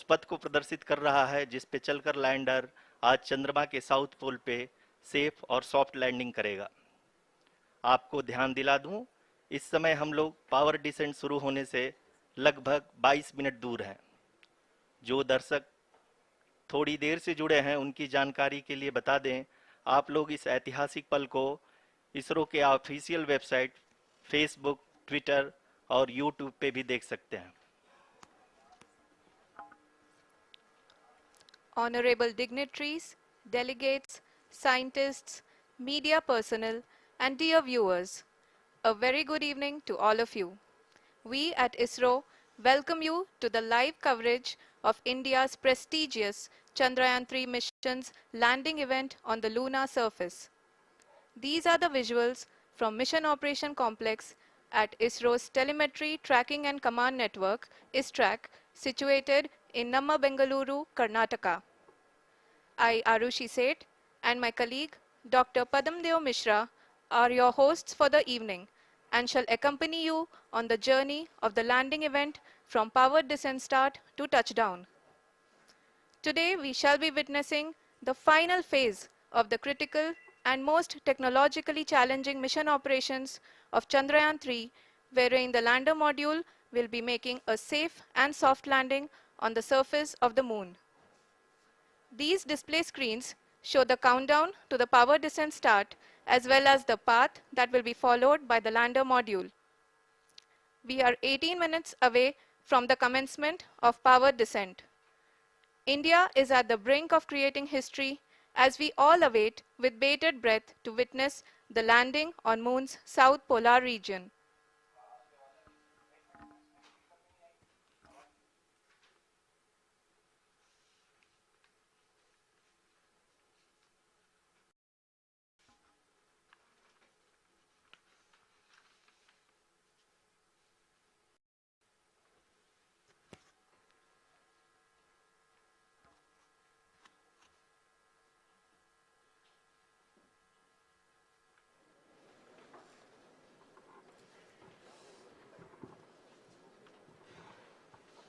उस पथ को प्रदर्शित कर रहा है जिस पे चलकर लैंडर आज चंद्रमा के साउथ पोल पे सेफ और सॉफ्ट लैंडिंग करेगा। आपको ध्यान दिला दूं, इस समय हम लोग पावर डिसेंट शुरू होने से लगभग 22 मिनट दूर हैं। जो दर्शक थोड़ी देर से जुड़े हैं उनकी जानकारी के लिए बता दें, आप लोग इस ऐतिहासिक पल को इसरो के ऑफिशियल वेबसाइट, फेसबुक, ट्विटर और यूट्यूब पे भी देख सकते हैं। Honorable dignitaries, delegates, scientists, media personnel, and dear viewers, a very good evening to all of you. We at ISRO welcome you to the live coverage of India's prestigious Chandrayaan-3 mission's landing event on the lunar surface. These are the visuals from Mission Operation Complex at ISRO's Telemetry Tracking and Command Network, ISTRAC, situated in Namma, Bengaluru, Karnataka. I, Arushi Seth, and my colleague, Dr. Padamdeo Mishra, are your hosts for the evening and shall accompany you on the journey of the landing event from powered descent start to touchdown. Today, we shall be witnessing the final phase of the critical and most technologically challenging mission operations of Chandrayaan-3, wherein the lander module will be making a safe and soft landing on the surface of the moon. These display screens show the countdown to the power descent start as well as the path that will be followed by the lander module. We are 18 minutes away from the commencement of power descent. India is at the brink of creating history as we all await with bated breath to witness the landing on Moon's south polar region.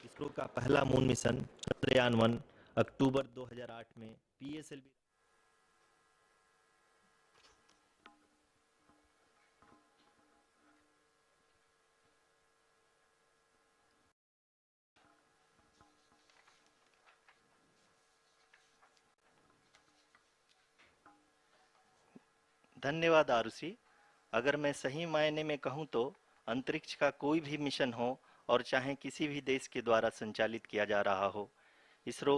ISRO का पहला moon mission Chandrayaan one अक्टूबर 2008 में PSLV धन्यवाद आरुषि। अगर मैं सही मायने में कहूं तो अंतरिक्ष का कोई भी मिशन हो और चाहे किसी भी देश के द्वारा संचालित किया जा रहा हो, इसरो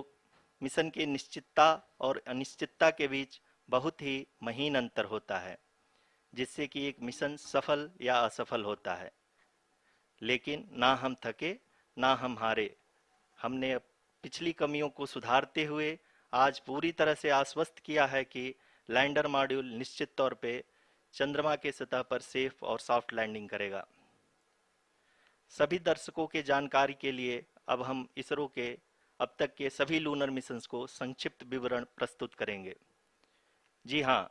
मिशन के निश्चितता और अनिश्चितता के बीच बहुत ही महीन अंतर होता है, जिससे कि एक मिशन सफल या असफल होता है। लेकिन ना हम थके ना हम हारे। हमने पिछली कमियों को सुधारते हुए आज पूरी तरह से आश्वस्त किया है कि लैंडर मॉड्यूल निश्चित तौर पे चंद्रमा के सतह पर सेफ और सॉफ्ट लैंडिंग करेगा। सभी दर्शकों के जानकारी के लिए अब हम इसरो के अब तक के सभी लूनर मिशंस को संक्षिप्त विवरण प्रस्तुत करेंगे। जी हाँ,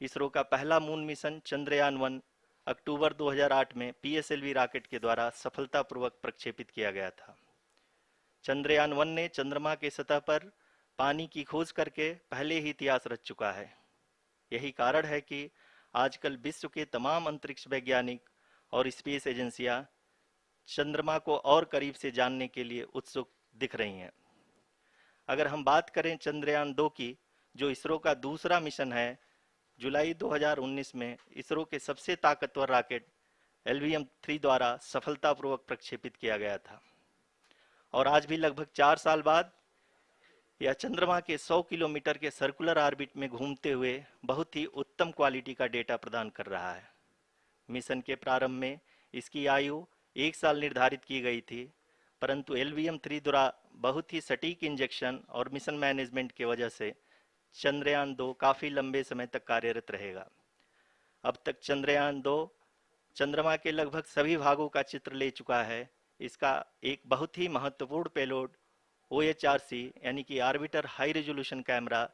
इसरो का पहला मून मिशन चंद्रयान-1 अक्टूबर 2008 में पीएसएलवी रॉकेट के द्वारा सफलतापूर्वक प्रक्षेपित किया गया था। चंद्रयान-1 ने चंद्रमा के सतह पर पानी की खोज करके पहले ही इतिहास रच चुका है। यही कारण है कि आजकल विश्व के तमाम अंतरिक्ष वैज्ञानिक और स्पेस एजेंसियां चंद्रमा को और करीब से जानने के लिए उत्सुक दिख रही हैं। अगर हम बात करें चंद्रयान-2 की, जो इसरो का दूसरा मिशन है, जुलाई 2019 में इसरो के सबसे ताकतवर रॉकेट LVM-3 द्वारा सफलतापूर्वक प्रक्षेपित किया गया था और आज भी लगभग 4 साल बाद यह चंद्रमा के 100 किलोमीटर के सर्कुलर ऑर्बिट में घूमते हुए बहुत ही उत्तम क्वालिटी का डेटा प्रदान कर रहा है। मिशन के प्रारंभ में इसकी आयु 1 साल निर्धारित की गई थी, परंतु LVM-3 द्वारा बहुत ही सटीक इंजेक्शन और मिशन मैनेजमेंट की वजह से चंद्रयान-2 काफ़ी लंबे समय तक कार्यरत रहेगा। अब तक चंद्रयान-2 चंद्रमा के लगभग सभी भागों का चित्र ले चुका है। इसका एक बहुत ही महत्वपूर्ण पेलोड OHRC यानी कि ऑर्बिटर हाई रेजोल्यूशन कैमरा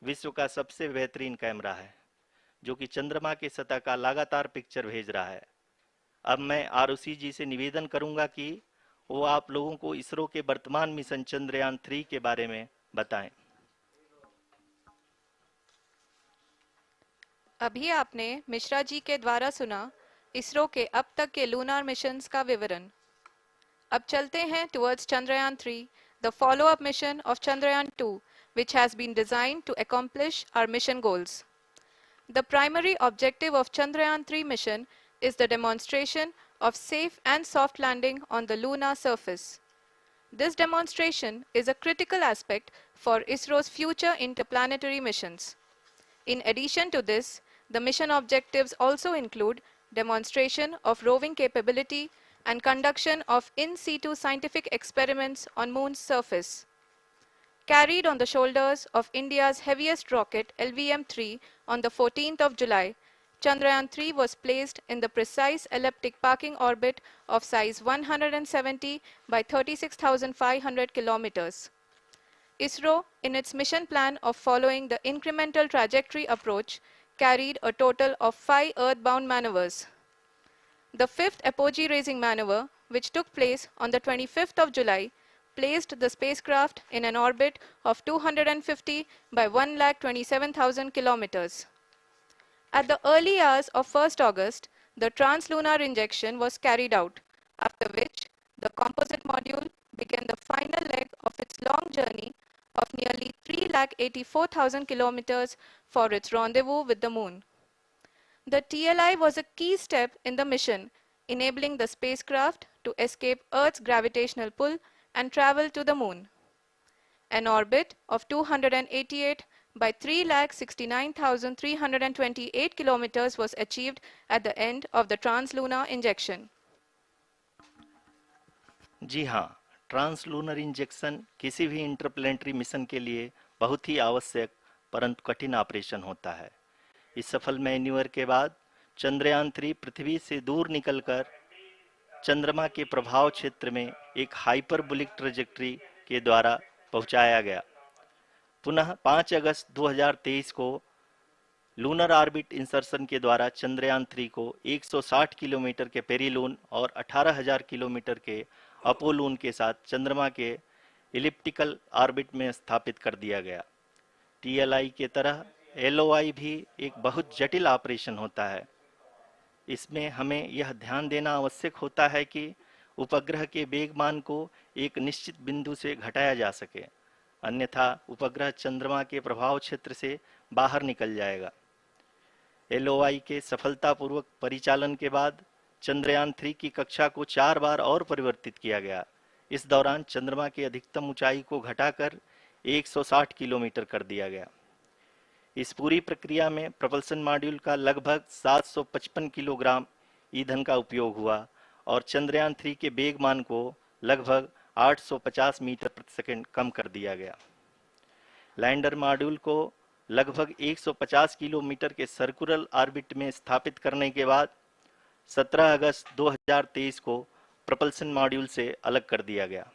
विश्व का सबसे बेहतरीन कैमरा है, जो कि चंद्रमा के सतह का लगातार पिक्चर भेज रहा है। अब मैं आरुषि जी से निवेदन करूंगा कि वो आप लोगों को इसरो के वर्तमान मिशन चंद्रयान 3 के बारे में बताएं। अभी आपने मिश्रा जी के द्वारा सुना इसरो के अब तक के लूनार मिशंस का विवरण। अब चलते हैं towards Chandrayaan-3, the follow-up mission of Chandrayaan-2, which has been designed to accomplish our mission goals. The primary objective of Chandrayaan-3 mission is the demonstration of safe and soft landing on the lunar surface. This demonstration is a critical aspect for ISRO's future interplanetary missions. In addition to this, the mission objectives also include demonstration of roving capability and conduction of in situ scientific experiments on Moon's surface. Carried on the shoulders of India's heaviest rocket LVM-3 on the 14th of July, Chandrayaan-3 was placed in the precise elliptic parking orbit of size 170 by 36,500 kilometers. ISRO, in its mission plan of following the incremental trajectory approach, carried a total of 5 earthbound maneuvers. The fifth apogee raising maneuver, which took place on the 25th of July, placed the spacecraft in an orbit of 250 by 1,27,000 kilometers. At the early hours of 1st August, the translunar injection was carried out, after which the composite module began the final leg of its long journey of nearly 3,84,000 kilometers for its rendezvous with the Moon. The TLI was a key step in the mission, enabling the spacecraft to escape Earth's gravitational pull and travel to the Moon. An orbit of 288 by 3,69,328 kilometers was achieved at the end of the translunar injection. जी हाँ, translunar injection किसी भी interplanetary mission के लिए बहुत ही आवश्यक परंतु कठिन operation होता है। इस सफल मैन्यूवर के बाद चंद्रयान 3 पृथ्वी से दूर निकलकर चंद्रमा के प्रभाव क्षेत्र में एक हाइपरबोलिक ट्रेजेक्ट्री के द्वारा पहुंचाया गया। पुनः 5 अगस्त 2023 को लूनर ऑर्बिट इंसर्शन के द्वारा चंद्रयान 3 को 160 किलोमीटर के पेरीलून और 18,000 किलोमीटर के अपोलून के साथ चंद्रमा के इलिप्टिकल ऑर्बिट में स्थापित कर दिया गया। टीएलआई के तरह एलओआई भी एक बहुत जटिल ऑपरेशन होता है। इसमें हमें यह ध्यान देना आवश्यक होता है कि उपग्रह के वेगमान को एक निश्चित बिंदु से घटाया जा सके, अन्यथा उपग्रह चंद्रमा के प्रभाव क्षेत्र से बाहर निकल जाएगा। एलओआई के सफलतापूर्वक परिचालन के बाद चंद्रयान 3 की कक्षा को 4 बार और परिवर्तित किया गया। इस दौरान चंद्रमा की अधिकतम ऊंचाई को घटाकर 160 किलोमीटर कर दिया गया। इस पूरी प्रक्रिया में प्रपल्सन मॉड्यूल का लगभग 755 किलोग्राम ईंधन का उपयोग हुआ और चंद्रयान 3 के वेगमान को लगभग 850 मीटर प्रति सेकंड कम कर दिया गया। लैंडर मॉड्यूल को लगभग 150 किलोमीटर के सर्कुलर ऑर्बिट में स्थापित करने के बाद 17 अगस्त 2023 को प्रपल्सन मॉड्यूल से अलग कर दिया गया।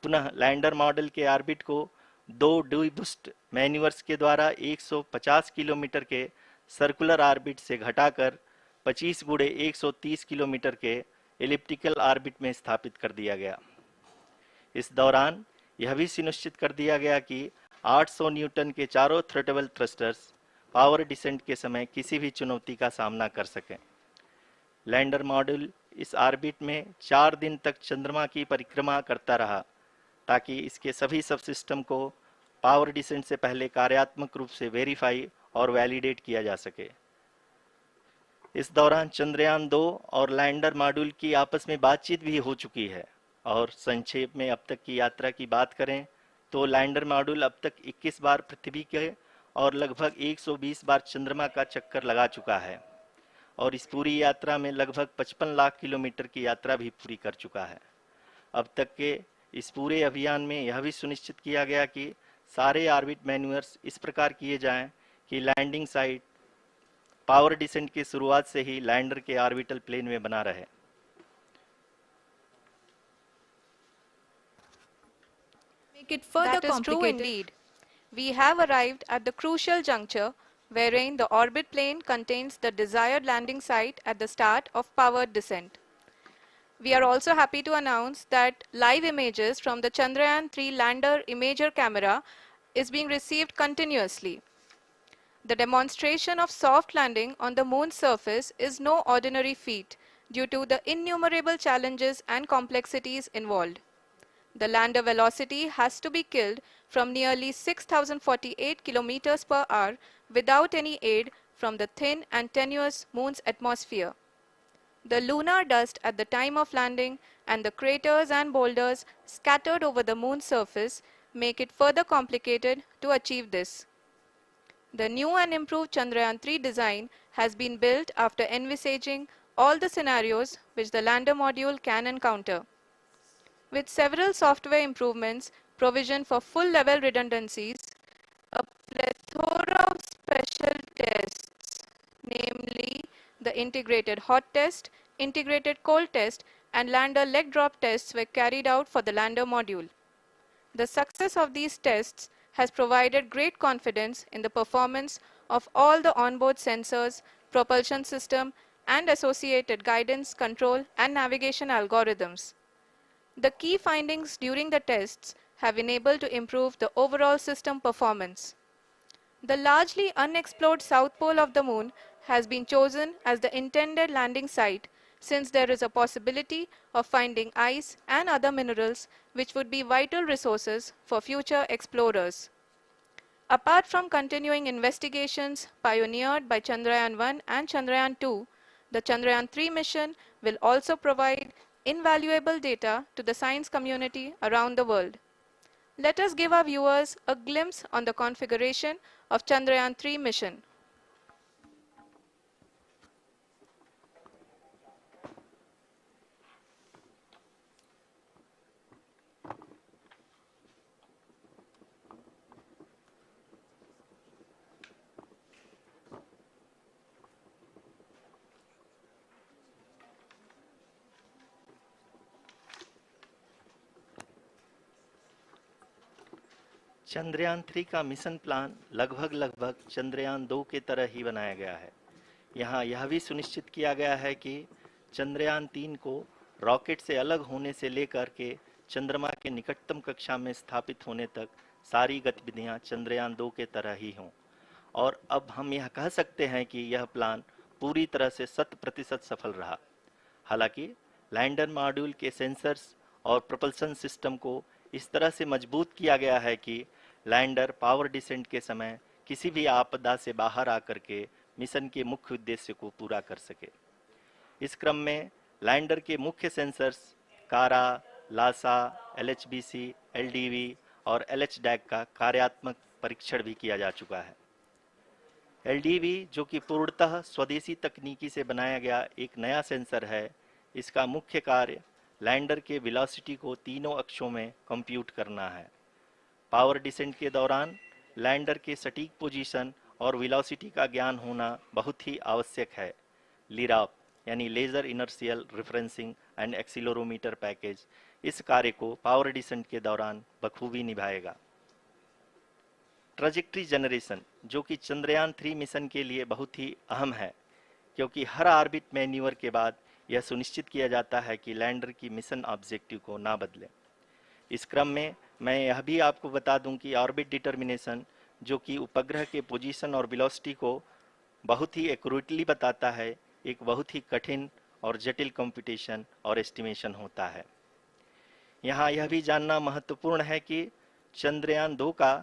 पुनः लैंडर मॉडल के ऑर्बिट को 2 डीबूस्ट मैन्यूवर्स के द्वारा 150 किलोमीटर के सर्कुलर ऑर्बिट से घटाकर 25 गुणे 130 किलोमीटर के एलिप्टिकल ऑर्बिट में स्थापित कर दिया गया। इस दौरान यह भी सुनिश्चित कर दिया गया कि 800 न्यूटन के चारों थ्रोटेबल थ्रस्टर्स पावर डिसेंट के समय किसी भी चुनौती का सामना कर सकें। लैंडर मॉड्यूल इस ऑर्बिट में 4 दिन तक चंद्रमा की परिक्रमा करता रहा ताकि इसके सभी सब सिस्टम को पावर डिसेंट से पहले कार्यात्मक रूप से वेरीफाई और वैलिडेट किया जा सके। इस दौरान चंद्रयान 2 और लैंडर मॉड्यूल की आपस में बातचीत भी हो चुकी है। और संक्षेप में अब तक की यात्रा की बात करें तो लैंडर मॉड्यूल अब तक 21 बार पृथ्वी के और लगभग 120 बार चंद्रमा का चक्कर लगा चुका है और इस पूरी यात्रा में लगभग 55 लाख किलोमीटर की यात्रा भी पूरी कर चुका है। अब तक के इस पूरे अभियान में यह भी सुनिश्चित किया गया कि सारे ऑर्बिट मैन्यूवर्स इस प्रकार किए जाएं कि लैंडिंग साइट पावर डिसेंट की शुरुआत से ही लैंडर के ऑर्बिटल प्लेन में बना रहे। Make it further That is true complicated. indeed. We have arrived at the crucial juncture wherein the orbit plane contains the desired landing site at the start of powered descent. We are also happy to announce that live images from the Chandrayaan-3 lander imager camera is being received continuously. The demonstration of soft landing on the moon's surface is no ordinary feat due to the innumerable challenges and complexities involved. The lander velocity has to be killed from nearly 6,048 kilometers per hour without any aid from the thin and tenuous moon's atmosphere. The lunar dust at the time of landing and the craters and boulders scattered over the moon's surface make it further complicated to achieve this. The new and improved Chandrayaan-3 design has been built after envisaging all the scenarios which the lander module can encounter. With several software improvements, provision for full-level redundancies, a plethora of special tests, namely the integrated hot test, integrated cold test, and lander leg drop tests were carried out for the lander module. The success of these tests has provided great confidence in the performance of all the onboard sensors, propulsion system, and associated guidance, control, and navigation algorithms. The key findings during the tests have enabled to improve the overall system performance. The largely unexplored south pole of the moon has been chosen as the intended landing site since there is a possibility of finding ice and other minerals which would be vital resources for future explorers. Apart from continuing investigations pioneered by Chandrayaan-1 and Chandrayaan-2, the Chandrayaan-3 mission will also provide invaluable data to the science community around the world. Let us give our viewers a glimpse on the configuration of Chandrayaan-3 mission. Chandrayaan 3 का mission plan लगभग चंद्रयान 2 के तरह ही बनाया गया है। यहाँ यह भी सुनिश्चित किया गया है कि चंद्रयान 3 को रॉकेट से अलग होने से लेकर के चंद्रमा के निकटतम कक्षा में स्थापित होने तक सारी गतिविधियां चंद्रयान 2 के तरह ही हों। और अब हम यह कह सकते हैं कि यह प्लान पूरी तरह से 100% सफल रहा। हालांकि लैंडर मॉड्यूल के सेंसर्स और propulsion सिस्टम को इस तरह से मजबूत किया गया है कि लैंडर पावर डिसेंट के समय किसी भी आपदा से बाहर आकर के मिशन के मुख्य उद्देश्य को पूरा कर सके। इस क्रम में लैंडर के मुख्य सेंसर्स कारा, लासा, LHBC, LDV और LHDAC का कार्यात्मक परीक्षण भी किया जा चुका है। LDV जो कि पूर्णतः स्वदेशी तकनीकी से बनाया गया एक नया सेंसर है, इसका मुख्य कार्य लैंडर के वेलोसिटी को तीनों अक्षों में कंप्यूट करना है। पावर डिसेंट के दौरान लैंडर के सटीक पोजीशन और वेलोसिटी का ज्ञान होना बहुत ही आवश्यक है। लिराप यानी laser inertial referencing and accelerometer package इस कार्य को पावर डिसेंट के दौरान बखूबी निभाएगा। ट्रैजेक्टरी जनरेशन जो कि चंद्रयान 3 मिशन के लिए बहुत ही अहम है, क्योंकि हर ऑर्बिट मैन्यूवर के बाद यह सुनिश्चित किया जाता है कि लैंडर की मिशन ऑब्जेक्टिव को ना बदले। इस क्रम में मैं यह भी आपको बता दूं कि ऑर्बिट डिटर्मिनेशन जो कि उपग्रह के पोजीशन और वेलोसिटी को बहुत ही एक्यूरेटली बताता है, एक बहुत ही कठिन और जटिल कंप्यूटेशन और एस्टिमेशन होता है। यहाँ यह भी जानना महत्वपूर्ण है कि चंद्रयान 2 का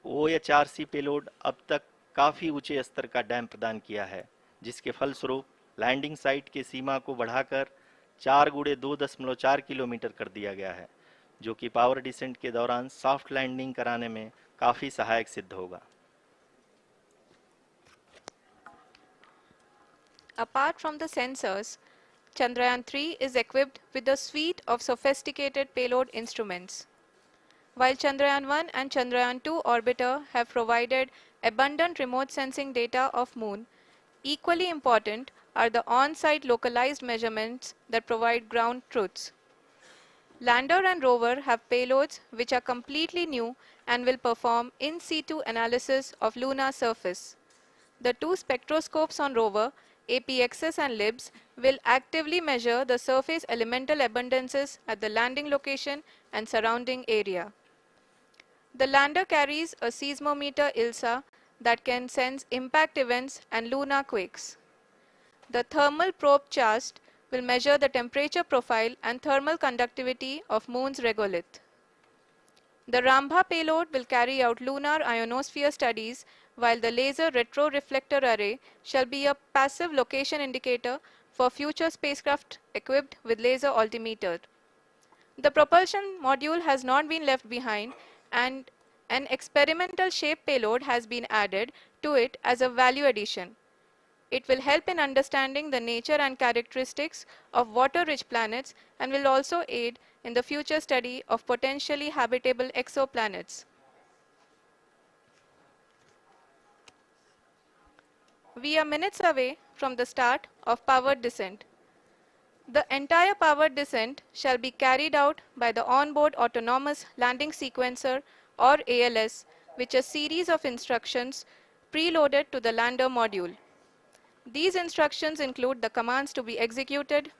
OHRC पेलोड अब तक काफ़ी ऊंचे स्तर का डैम प्रदान किया है, जिसके फलस्वरूप लैंडिंग साइट के सीमा को बढ़ाकर 4 गुणे 2.4 किलोमीटर कर दिया गया है, जो कि पावर डिसेंट के दौरान सॉफ्ट लैंडिंग कराने में काफ़ी सहायक सिद्ध होगा। Apart from the sensors, Chandrayaan-3 is equipped with a suite of sophisticated payload instruments. While Chandrayaan-1 and Chandrayaan-2 orbiter have provided abundant remote sensing data of Moon, equally important are the on-site localized measurements that provide ground truths. Lander and rover have payloads which are completely new and will perform in situ analysis of lunar surface. The two spectroscopes on rover APXs and libs will actively measure the surface elemental abundances at the landing location and surrounding area. The lander carries a seismometer ILSA that can sense impact events and lunar quakes. The thermal probe CHAST will measure the temperature profile and thermal conductivity of Moon's regolith. The Rambha payload will carry out lunar ionosphere studies, while the laser retroreflector array shall be a passive location indicator for future spacecraft equipped with laser altimeter. The propulsion module has not been left behind, and an experimental shape payload has been added to it as a value addition. It will help in understanding the nature and characteristics of water-rich planets and will also aid in the future study of potentially habitable exoplanets. We are minutes away from the start of powered descent. The entire powered descent shall be carried out by the onboard autonomous landing sequencer or ALS, which is a series of instructions preloaded to the lander module. These instructions include the commands to be executed,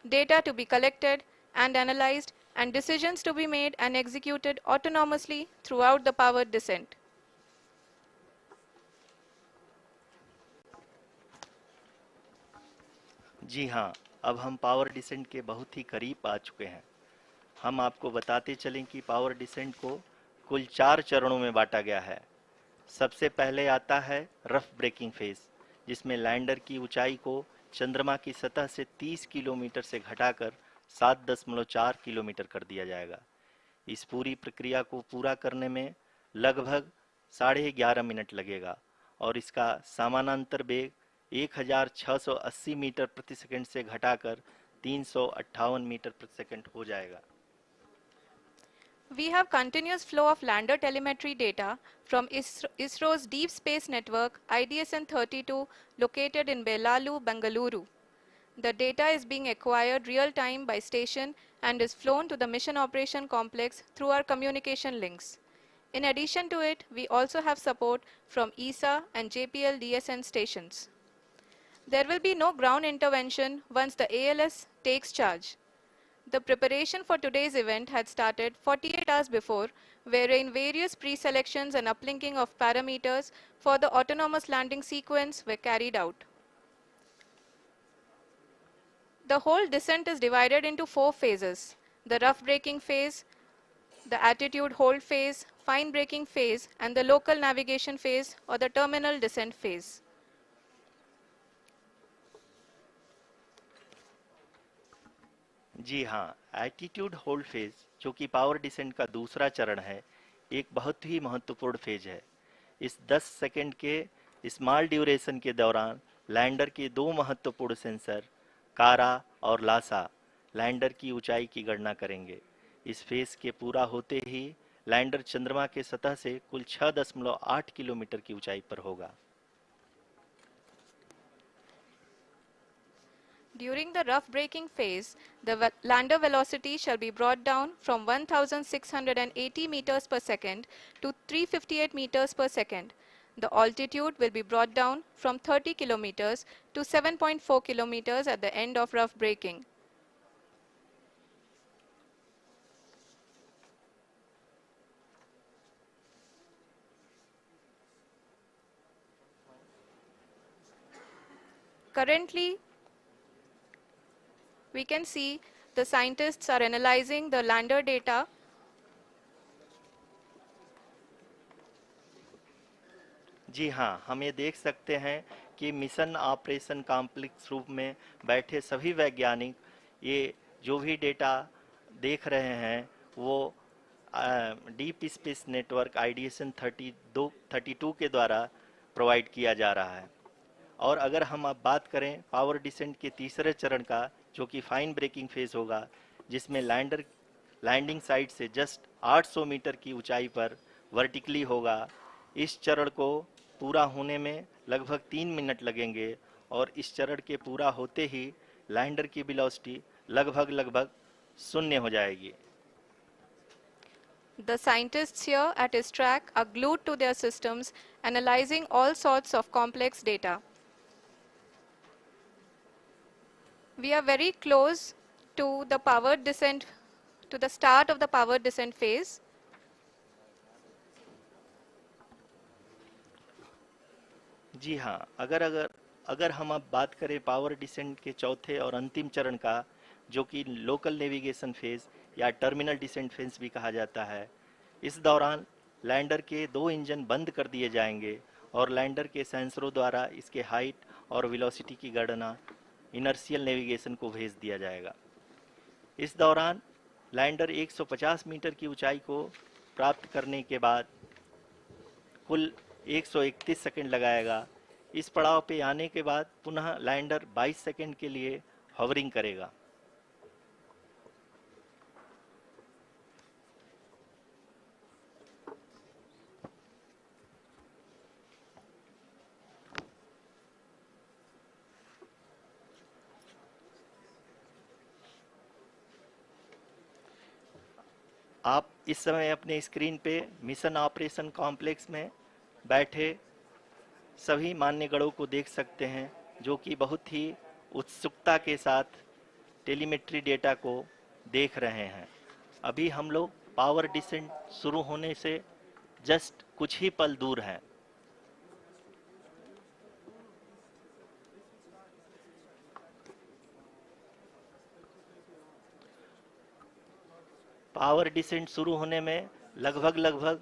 data to be collected and analyzed, and decisions to be made and executed autonomously throughout the powered descent. जी हाँ, अब हम power descent के बहुत ही करीब आ चुके हैं। हम आपको बताते चलें कि पावर डिसेंट को कुल 4 चरणों में बांटा गया है। सबसे पहले आता है रफ ब्रेकिंग फेज, जिसमें लैंडर की ऊंचाई को चंद्रमा की सतह से 30 किलोमीटर से घटाकर 7.4 किलोमीटर कर दिया जाएगा। इस पूरी प्रक्रिया को पूरा करने में लगभग 11.5 मिनट लगेगा और इसका समानांतर वेग 1680 मीटर प्रति सेकंड से घटाकर 358 मीटर प्रति सेकंड हो जाएगा। We have continuous flow of lander telemetry data from ISRO's Deep Space Network IDSN-32 located in Belalu, Bengaluru. The data is being acquired real-time by station and is flown to the Mission Operation Complex through our communication links. In addition to it, we also have support from ESA and JPL DSN stations. There will be no ground intervention once the ALS takes charge. The preparation for today's event had started 48 hours before, wherein various pre-selections and uplinking of parameters for the autonomous landing sequence were carried out. The whole descent is divided into 4 phases: the rough braking phase, the attitude hold phase, fine braking phase, and the local navigation phase or the terminal descent phase. जी हाँ, attitude hold phase, जो कि power descent का दूसरा चरण है, एक बहुत ही महत्वपूर्ण फेज है। इस 10 सेकंड के स्मॉल ड्यूरेशन के दौरान लैंडर के 2 महत्वपूर्ण सेंसर कारा और लासा लैंडर की ऊंचाई की गणना करेंगे। इस फेज के पूरा होते ही लैंडर चंद्रमा के सतह से कुल 6.8 किलोमीटर की ऊंचाई पर होगा। During the rough braking phase, the lander velocity shall be brought down from 1680 meters per second to 358 meters per second. The altitude will be brought down from 30 kilometers to 7.4 kilometers at the end of rough braking. Currently, we can see the scientists are analyzing the lander data. जी हाँ, हम ये देख सकते हैं कि mission operation complex रूप में बैठे सभी वैज्ञानिक ये जो भी डेटा देख रहे हैं वो डीप स्पेस नेटवर्क आईडीएसएन 32 के द्वारा प्रोवाइड किया जा रहा है। और अगर हम अब बात करें पावर डिसेंट के तीसरे चरण का, जो कि फाइन ब्रेकिंग फेज होगा, जिसमें लैंडिंग साइट से जस्ट 800 मीटर की ऊंचाई पर वर्टिकली होगा। इस चरण को पूरा होने में लगभग 3 मिनट लगेंगे और इस चरण के पूरा होते ही लैंडर की वेलोसिटी लगभग शून्य हो जाएगी। The scientists here at his track are glued to their systems, analyzing all sorts of complex data. We are very close to the powered descent, to the start of the powered descent phase. जी हाँ, अगर अगर अगर हम अब बात करें power descent के चौथे और अंतिम चरण का, जो कि लोकल नेविगेशन फेज या टर्मिनल डिसेंट फेज भी कहा जाता है, इस दौरान लैंडर के दो इंजन बंद कर दिए जाएंगे और लैंडर के सेंसरों द्वारा इसके हाइट और वेलोसिटी की गणना इनर्शियल नेविगेशन को भेज दिया जाएगा। इस दौरान लैंडर 150 मीटर की ऊंचाई को प्राप्त करने के बाद कुल 131 सेकंड लगाएगा। इस पड़ाव पे आने के बाद पुनः लैंडर 22 सेकंड के लिए हॉवरिंग करेगा। आप इस समय अपने स्क्रीन पे मिशन ऑपरेशन कॉम्प्लेक्स में बैठे सभी मान्यगणों को देख सकते हैं, जो कि बहुत ही उत्सुकता के साथ टेलीमेट्री डेटा को देख रहे हैं। अभी हम लोग पावर डिसेंट शुरू होने से जस्ट कुछ ही पल दूर हैं। पावर डिसेंट शुरू होने में लगभग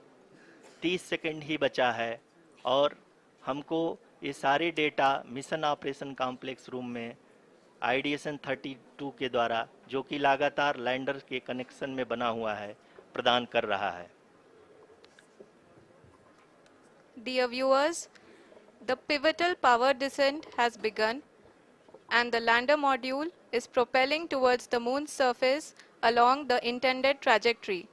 30 सेकंड ही बचा है और हमको ये सारे data mission operation complex room में आईडीएसएन 32 के द्वारा, जो कि लगातार लैंडर के कनेक्शन में बना हुआ है, प्रदान कर रहा है। Dear viewers, the pivotal power descent has begun and the lander module is propelling towards the moon's surface along the intended trajectory.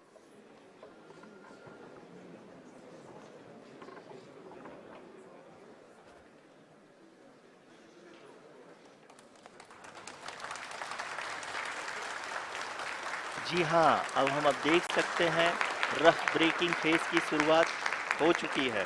जी हाँ, अब देख सकते हैं रफ ब्रेकिंग फेज की शुरुआत हो चुकी है।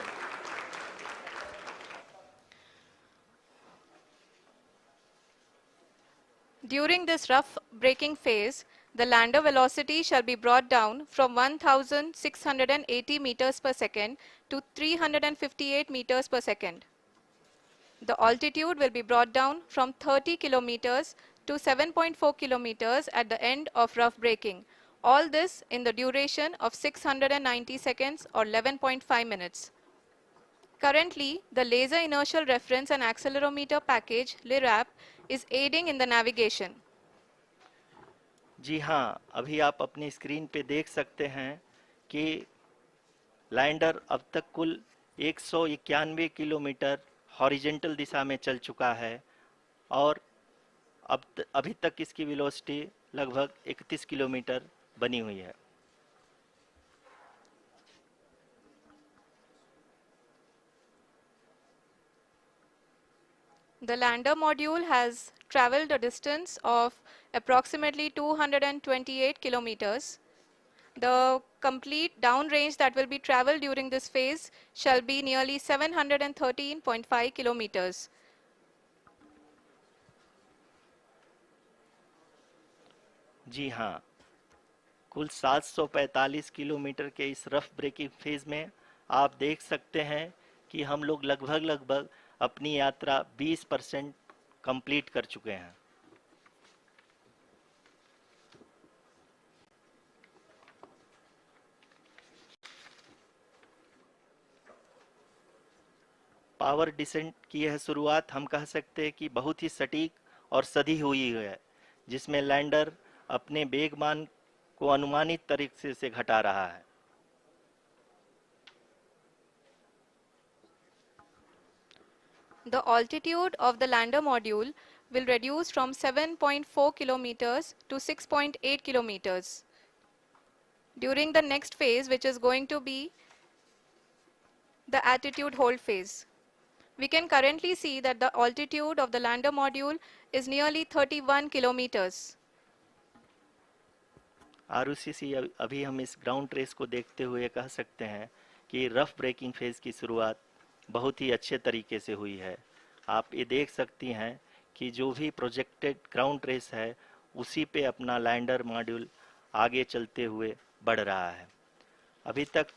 During this rough braking phase, the lander velocity shall be brought down from 1680 meters per second to 358 meters per second. The altitude will be brought down from 30 kilometers to 7.4 kilometers at the end of rough braking. All this in the duration of 690 seconds or 11.5 minutes. Currently, the Laser Inertial Reference and Accelerometer package (LIRAP) is aiding in the navigation. जी हाँ, अभी आप अपनी screen पे देख सकते हैं कि lander अब तक कुल 191 किलोमीटर हॉरिजेंटल दिशा में चल चुका है और अभी तक इसकी वेलोसिटी लगभग 31 किलोमीटर बनी हुई है। The lander module has traveled a distance of approximately 228 kilometers. The complete downrange that will be traveled during this phase shall be nearly 713.5 kilometers. जी हाँ, कुल 745 किलोमीटर के इस रफ ब्रेकिंग फेज में आप देख सकते हैं कि हम लोग लगभग अपनी यात्रा 20% कंप्लीट कर चुके हैं। पावर डिसेंट की यह शुरुआत हम कह सकते हैं कि बहुत ही सटीक और सधी हुई है, जिसमें लैंडर अपने वेगमान को अनुमानित तरीके से घटा रहा है। The altitude of the lander module will reduce from 7.4 kilometers to 6.8 kilometers. During the next phase, which is going to be the attitude hold phase. We can currently see that the altitude of the lander module is nearly 31 kilometers. आरयूसीसी अभी हम इस ground trace को देखते हुए कह सकते हैं कि रफ ब्रेकिंग फेज की शुरुआत बहुत ही अच्छे तरीके से हुई है। आप ये देख सकती हैं कि जो भी प्रोजेक्टेड ग्राउंड ट्रेस है उसी पे अपना लैंडर मॉड्यूल आगे चलते हुए बढ़ रहा है। अभी तक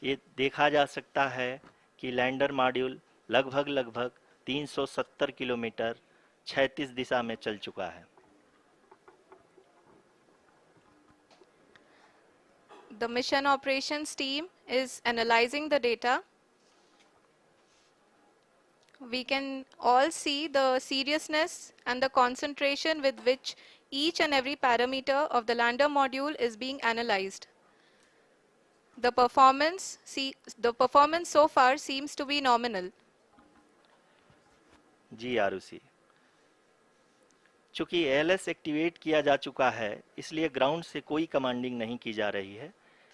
ये देखा जा सकता है कि लैंडर मॉड्यूल लगभग लगभग 370 किलोमीटर क्षैतिज दिशा में चल चुका है। The mission operations team is analyzing the data. We can all see the seriousness and the concentration with which each and every parameter of the lander module is being analyzed. The performance so far seems to be nominal. जी आरुषि, चूंकि ALS activate किया जा चुका है इसलिए ground से कोई commanding नहीं की जा रही है।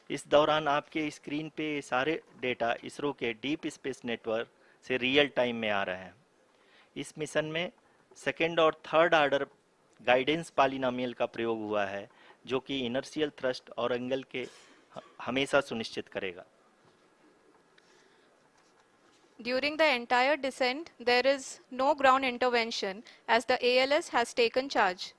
इस दौरान आपके स्क्रीन पे सारे डेटा इसरो के डीप स्पेस नेटवर्क से रियल टाइम में आ रहे हैं। इस मिशन में सेकेंड और थर्ड आर्डर गाइडेंस पॉलिनोमियल का प्रयोग हुआ है जो कि इनर्शियल थ्रस्ट और एंगल के हमेशा सुनिश्चित करेगा। During the entire descent, there is no ground intervention as the ALS has taken charge.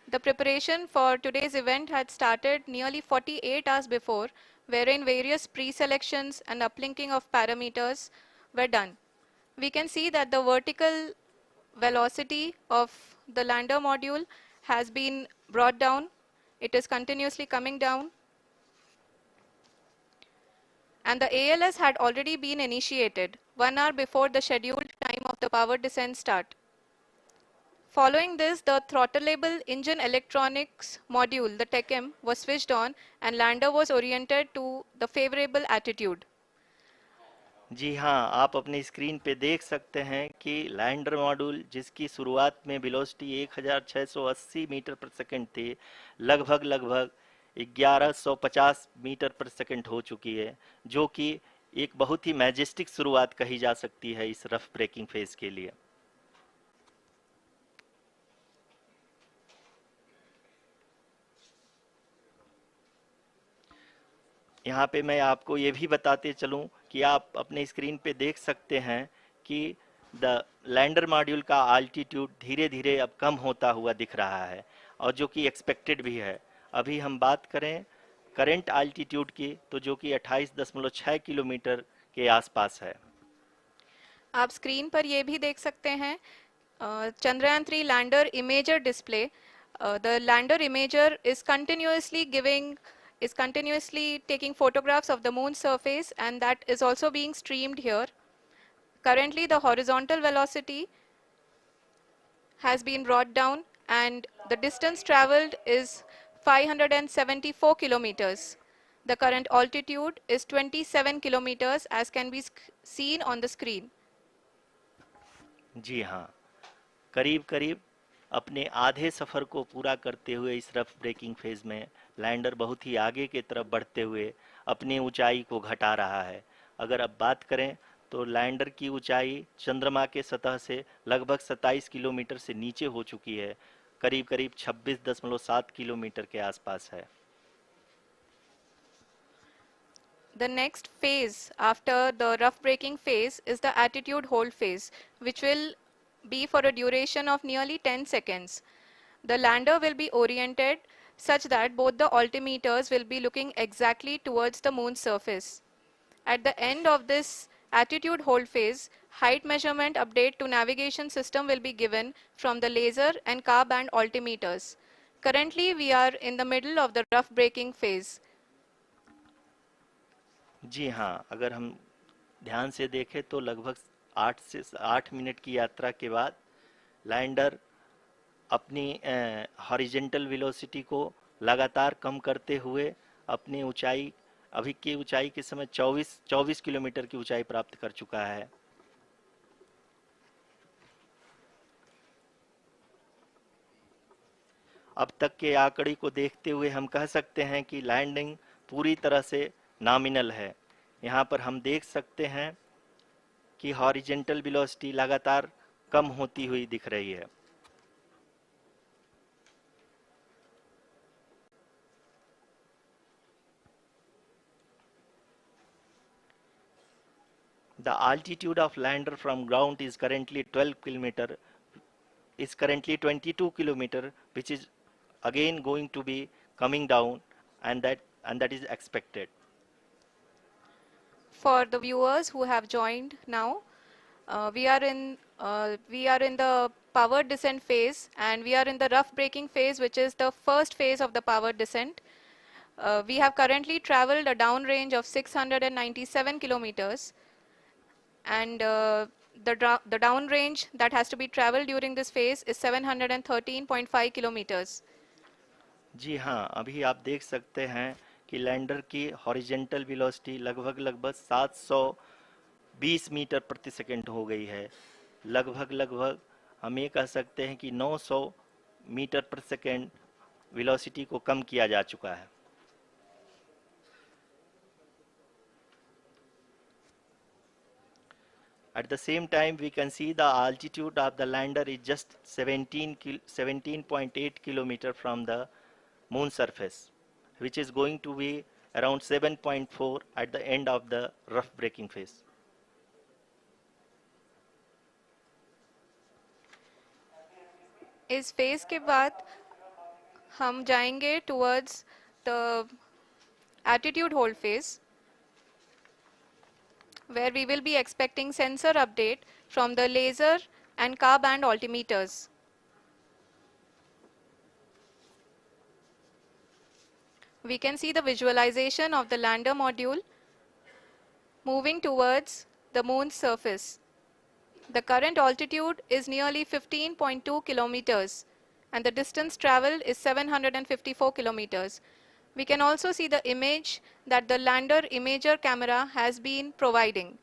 The preparation for today's event had started nearly 48 hours before, wherein various pre-selections and uplinking of parameters were done. We can see that the vertical velocity of the lander module has been brought down. It is continuously coming down. And the ALS had already been initiated 1 hour before the scheduled time of the power descent start. Following this, the throttleable engine electronics module, the TECM, was switched on and lander was oriented to the favorable attitude. जी हाँ, आप अपनी screen पे देख सकते हैं कि lander module जिसकी शुरुआत में वेलोसिटी 1680 मीटर पर सेकंड थी, लगभग लगभग 1150 मीटर पर सेकंड हो चुकी है, जो कि एक बहुत ही मैजेस्टिक शुरुआत कही जा सकती है इस रफ ब्रेकिंग फेज के लिए। यहाँ पे मैं आपको ये भी बताते चलूँ कि आप अपने स्क्रीन पे देख सकते हैं कि द लैंडर मॉड्यूल का आल्टीट्यूड धीरे धीरे अब कम होता हुआ दिख रहा है और जो कि एक्सपेक्टेड भी है। अभी हम बात करें करंट आल्टीट्यूड की तो जो कि 28.6 किलोमीटर के आसपास है। आप स्क्रीन पर ये भी देख सकते हैं Chandrayaan-3 lander imager display. The lander imager is continuously taking photographs of the moon's surface, and that is also being streamed here. Currently, the horizontal velocity has been brought down and the distance traveled is 574 kilometers. The current altitude is 27 kilometers as can be seen on the screen. जी हाँ, करीब करीब अपने आधे सफ़र को पूरा करते हुए इस रफ ब्रेकिंग फेज में लैंडर बहुत ही आगे की तरफ बढ़ते हुए अपनी ऊंचाई को घटा रहा है। अगर अब बात करें तो लैंडर की ऊंचाई चंद्रमा के सतह से लगभग 27 किलोमीटर से नीचे हो चुकी है, करीब करीब 26.7 किलोमीटर के आसपास है। The next phase after the rough braking phase is the attitude hold phase, which will be for a duration of nearly 10 seconds. The lander will be oriented such that both the altimeters will be looking exactly towards the moon's surface. At the end of this attitude hold phase, height measurement update to navigation system will be given from the laser and car band altimeters. Currently, we are in the middle of the rough braking phase. जी हाँ, अगर हम ध्यान से देखें तो लगभग 8 की यात्रा के बाद लैंडर अपनी हॉरिजेंटल वेलोसिटी को लगातार कम करते हुए अपनी ऊंचाई अभी की ऊंचाई के समय 24 किलोमीटर की ऊंचाई प्राप्त कर चुका है। अब तक के आंकड़े को देखते हुए हम कह सकते हैं कि लैंडिंग पूरी तरह से नॉमिनल है। यहाँ पर हम देख सकते हैं कि हॉरिजेंटल वेलोसिटी लगातार कम होती हुई दिख रही है। The altitude of lander from ground is currently 12 kilometer. is currently 22 kilometer, which is again going to be coming down, and that is expected. For the viewers who have joined now, we are in the powered descent phase, and we are in the rough braking phase, which is the first phase of the powered descent. We have currently traveled a downrange of 697 kilometers, and the downrange that has to be traveled during this phase is 713.5 kilometers. जी हाँ, अभी आप देख सकते हैं कि lander की horizontal velocity लगभग लगभग 720 मीटर प्रति सेकंड हो गई है। लगभग लगभग हम ये कह सकते हैं कि 900 मीटर प्रति सेकंड वेलोसिटी को कम किया जा चुका है। At the same time, we can see the altitude of the lander is just 17.8 kilometer from the moon surface, which is going to be around 7.4 at the end of the rough braking phase. इस phase के बाद हम जाएंगे towards the attitude hold phase, where we will be expecting sensor update from the laser and car band altimeters. We can see the visualization of the lander module moving towards the moon's surface. The current altitude is nearly 15.2 kilometers, and the distance traveled is 754 kilometers. We can also see the image that the lander imager camera has been providing.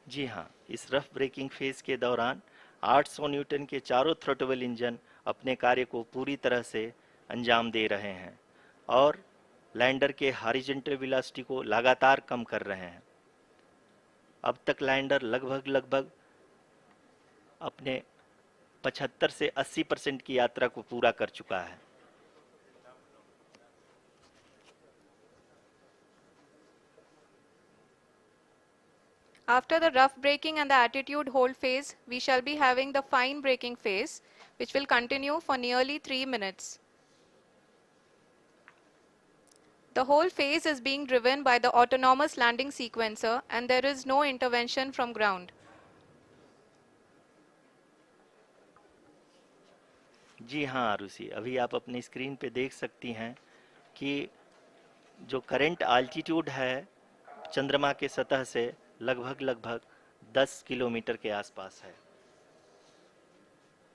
जी हाँ, इस rough breaking phase के दौरान 800 Newton के चारों throttle engine अपने कार्य को पूरी तरह से अंजाम दे रहे हैं और लैंडर के हॉरिजॉन्टल वेलोसिटी को लगातार कम कर रहे हैं। अब तक लैंडर लगभग लगभग अपने 75 से 80% की यात्रा को पूरा कर चुका है। After the rough braking and the attitude hold phase, we shall be having the fine braking phase, which will continue for nearly 3 minutes. The whole phase is being driven by the autonomous landing sequencer, and there is no intervention from ground. जी हाँ आरुषि, अभी आप अपनी screen पे देख सकती हैं कि जो करंट आल्टीट्यूड है चंद्रमा के सतह से लगभग लगभग 10 किलोमीटर के आसपास है।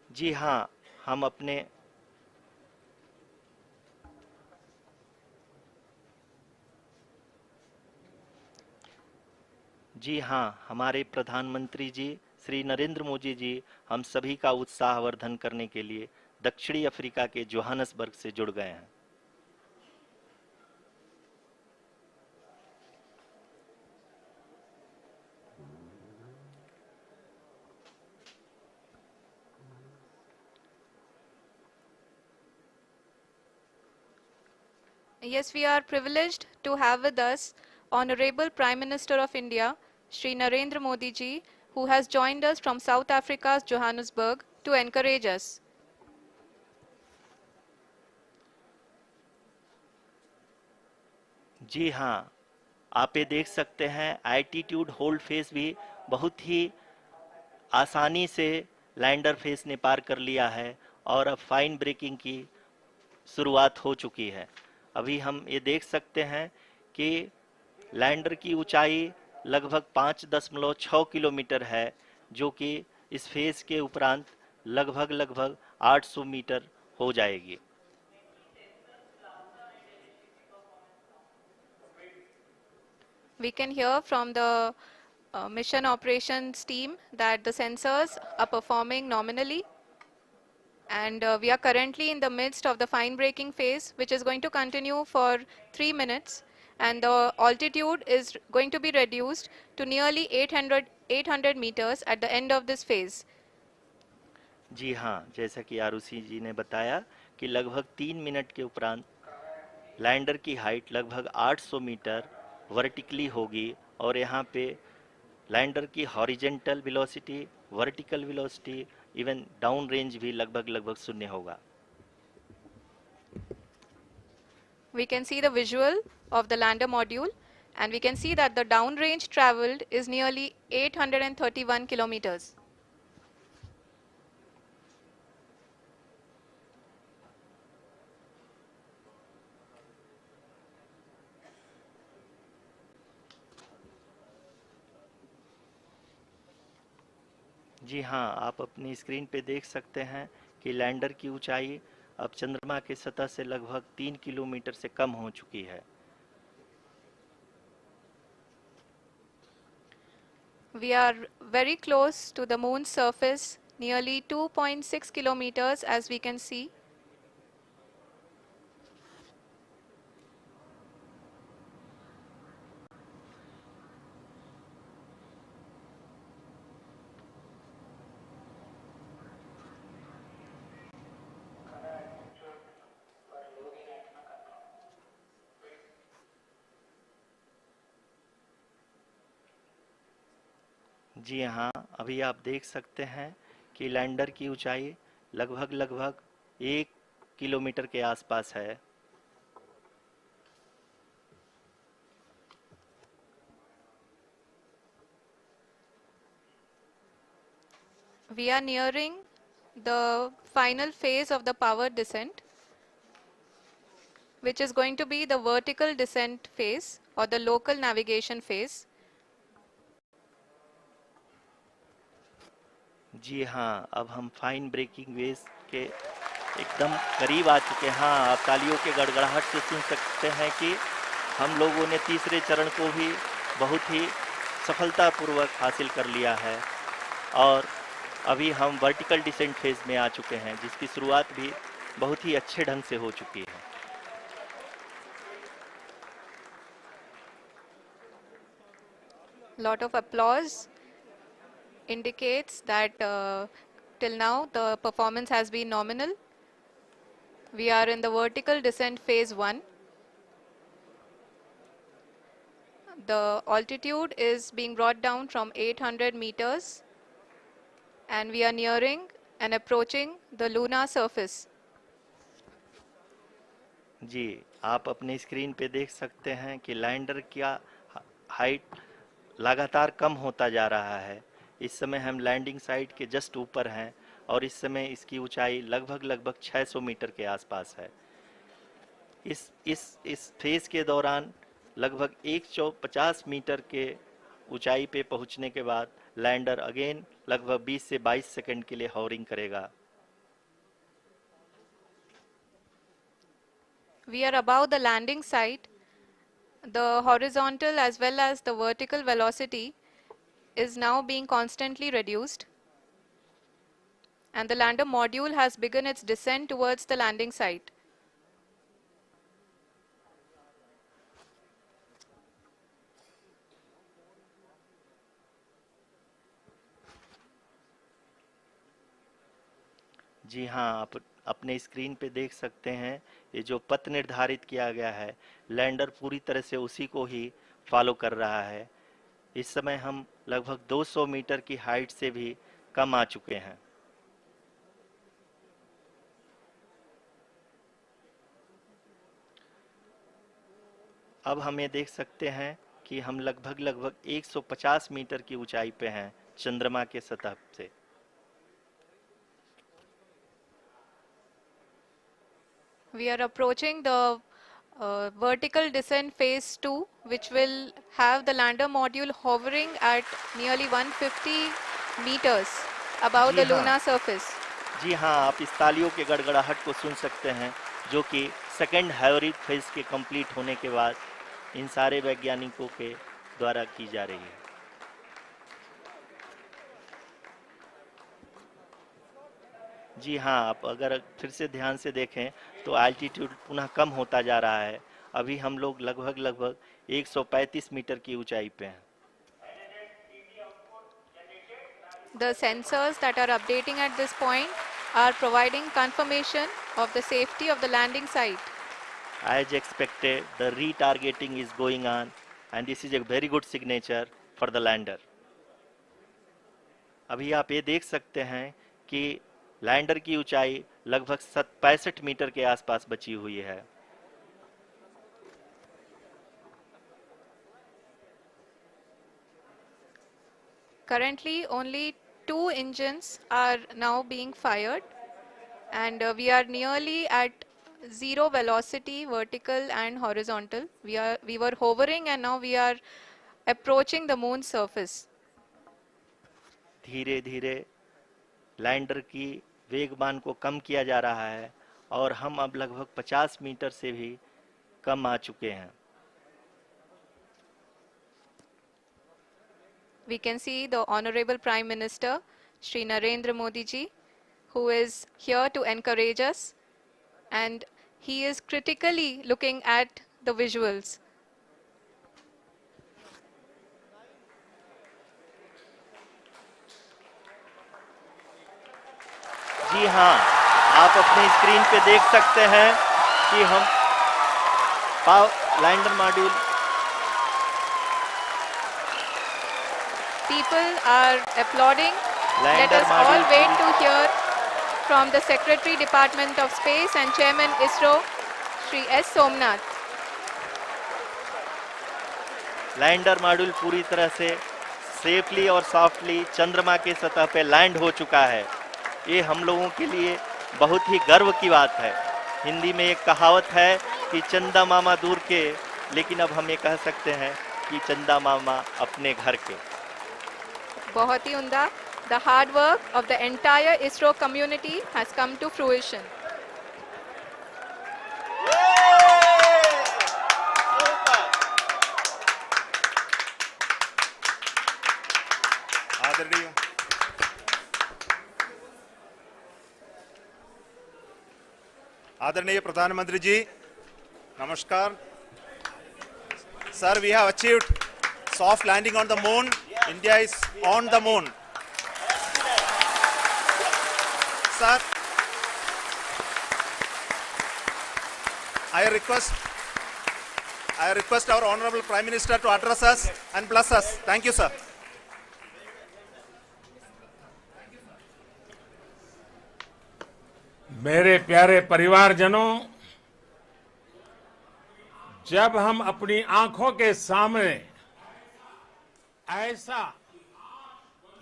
जी हाँ, हम अपने जी हाँ, हमारे प्रधानमंत्री जी श्री नरेंद्र मोदी जी हम सभी का उत्साहवर्धन करने के लिए दक्षिणी अफ्रीका के जोहानसबर्ग से जुड़ गए हैं। Yes, we are privileged to have with us Honorable Prime Minister of India, Shri Narendra Modi ji, who has joined us from South Africa's Johannesburg to encourage us. जी हाँ, आप ये देख सकते हैं एल्टीट्यूड होल्ड फेज भी बहुत ही आसानी से लैंडर फेज ने पार कर लिया है और अब फाइन ब्रेकिंग की शुरुआत हो चुकी है। अभी हम ये देख सकते हैं कि लैंडर की ऊंचाई लगभग 5.6 किलोमीटर है, जो कि इस फेज के उपरांत लगभग लगभग 800 मीटर हो जाएगी। We can hear from the mission operations team that the sensors are performing nominally, and we are currently in the midst of the fine braking phase, which is going to continue for 3 minutes, and the altitude is going to be reduced to nearly 800 meters at the end of this phase. जी हाँ, जैसा कि आरुषि जी ने बताया कि लगभग 3 minute के उपरांत lander की हाइट लगभग 800 मीटर वर्टिकली होगी और यहाँ पे लैंडर की horizontal velocity, vertical velocity even down range भी लगभग लगभग शून्य होगा। We can see the visual of the lander module, and we can see that the downrange traveled is nearly 831 kilometers. जी हाँ, आप अपनी स्क्रीन पे देख सकते हैं कि लैंडर की ऊंचाई अब चंद्रमा की सतह से लगभग 3 किलोमीटर से कम हो चुकी है। We are very close to the moon's surface, nearly 2.6 kilometers as we can see. जी हाँ, अभी आप देख सकते हैं कि लैंडर की ऊंचाई लगभग लगभग 1 किलोमीटर के आसपास है। We are nearing the final phase of the power descent, which is going to be the vertical descent phase or the local navigation phase. जी हाँ, अब हम फाइन ब्रेकिंग वेव्स के एकदम करीब आ चुके हैं। हाँ, आप तालियों के गड़गड़ाहट से सुन सकते हैं कि हम लोगों ने तीसरे चरण को भी बहुत ही सफलतापूर्वक हासिल कर लिया है और अभी हम वर्टिकल डिसेंट फेज में आ चुके हैं, जिसकी शुरुआत भी बहुत ही अच्छे ढंग से हो चुकी है। Lot of applause indicates that till now the performance has been nominal. We are in the vertical descent phase 1. The altitude is being brought down from 800 meters and we are nearing and approaching the lunar surface. जी, आप अपने screen पे देख सकते हैं कि lander का height लगातार कम होता जा रहा है। इस समय हम लैंडिंग साइट के जस्ट ऊपर हैं और इस समय इसकी ऊंचाई लगभग लगभग 600 मीटर के आसपास है। इस फेज के दौरान लगभग 150 मीटर के ऊंचाई पे पहुंचने के बाद लैंडर अगेन लगभग 20 से 22 सेकंड के लिए हॉवरिंग करेगा। We are above the landing site. The horizontal as well as the vertical velocity is now being constantly reduced, and the lander module has begun its descent towards the landing site. जी हाँ, आप अपने screen पे देख सकते हैं ये जो पथ निर्धारित किया गया है, लैंडर पूरी तरह से उसी को ही फॉलो कर रहा है। इस समय हम लगभग 200 मीटर की हाइट से भी कम आ चुके हैं। अब हम ये देख सकते हैं कि हम लगभग लगभग 150 मीटर की ऊंचाई पे हैं चंद्रमा के सतह से। We are approaching the vertical descent phase 2, which will have the lander module hovering at nearly 150 meters above ji the हाँ, lunar surface. जी हाँ, आप इस तालियों के गड़गड़ाहट को सुन सकते हैं, जो कि सेकंड हाइब्रिड फेज के कंप्लीट होने के बाद इन सारे वैज्ञानिकों के द्वारा की जा रही है। जी हाँ, आप अगर फिर से ध्यान से देखें तो एल्टीट्यूड पुनः कम होता जा रहा है। अभी हम लोग लगभग लगभग 135 मीटर की ऊंचाई पे हैं। The sensors that are updating at this point are providing confirmation of the safety of the landing site. As expected, the retargeting is going on and this is a very good signature for the lander. अभी आप ये देख सकते हैं कि lander की ऊंचाई लगभग 65 मीटर के आसपास बची हुई है। Currently, only two engines are now being fired, and we are nearly at zero velocity, vertical and horizontal. We were hovering, and now we are approaching the moon's surface. धीरे धीरे लैंडर की वेगमान को कम किया जा रहा है और हम अब लगभग 50 मीटर से भी कम आ चुके हैं। We can see the Honorable Prime Minister, Shri Narendra Modi ji, who is here to encourage us, and he is critically looking at the visuals. जी हाँ, आप अपने स्क्रीन पे देख सकते हैं कि हम lander module People are applauding. Let lander us all module wait to hear from the Secretary Department of Space and Chairman ISRO, Shri S. Somnath. Lander module पूरी तरह से सेफली और सॉफ्टली चंद्रमा के सतह पे लैंड हो चुका है। ये हम लोगों के लिए बहुत ही गर्व की बात है। हिंदी में एक कहावत है कि चंदा मामा दूर के, लेकिन अब हम ये कह सकते हैं कि चंदा मामा अपने घर के। बहुत ही उम्दा. The hard work of the entire ISRO community has come to fruition. आदरणीय आदरणीय प्रधानमंत्री जी, नमस्कार। Sir, we have achieved soft landing on the moon. India is on the moon. Sir, I request our Honorable Prime Minister to address us and bless us. Thank you, sir. मेरे प्यारे परिवारजनों, जब हम अपनी आंखों के सामने ऐसा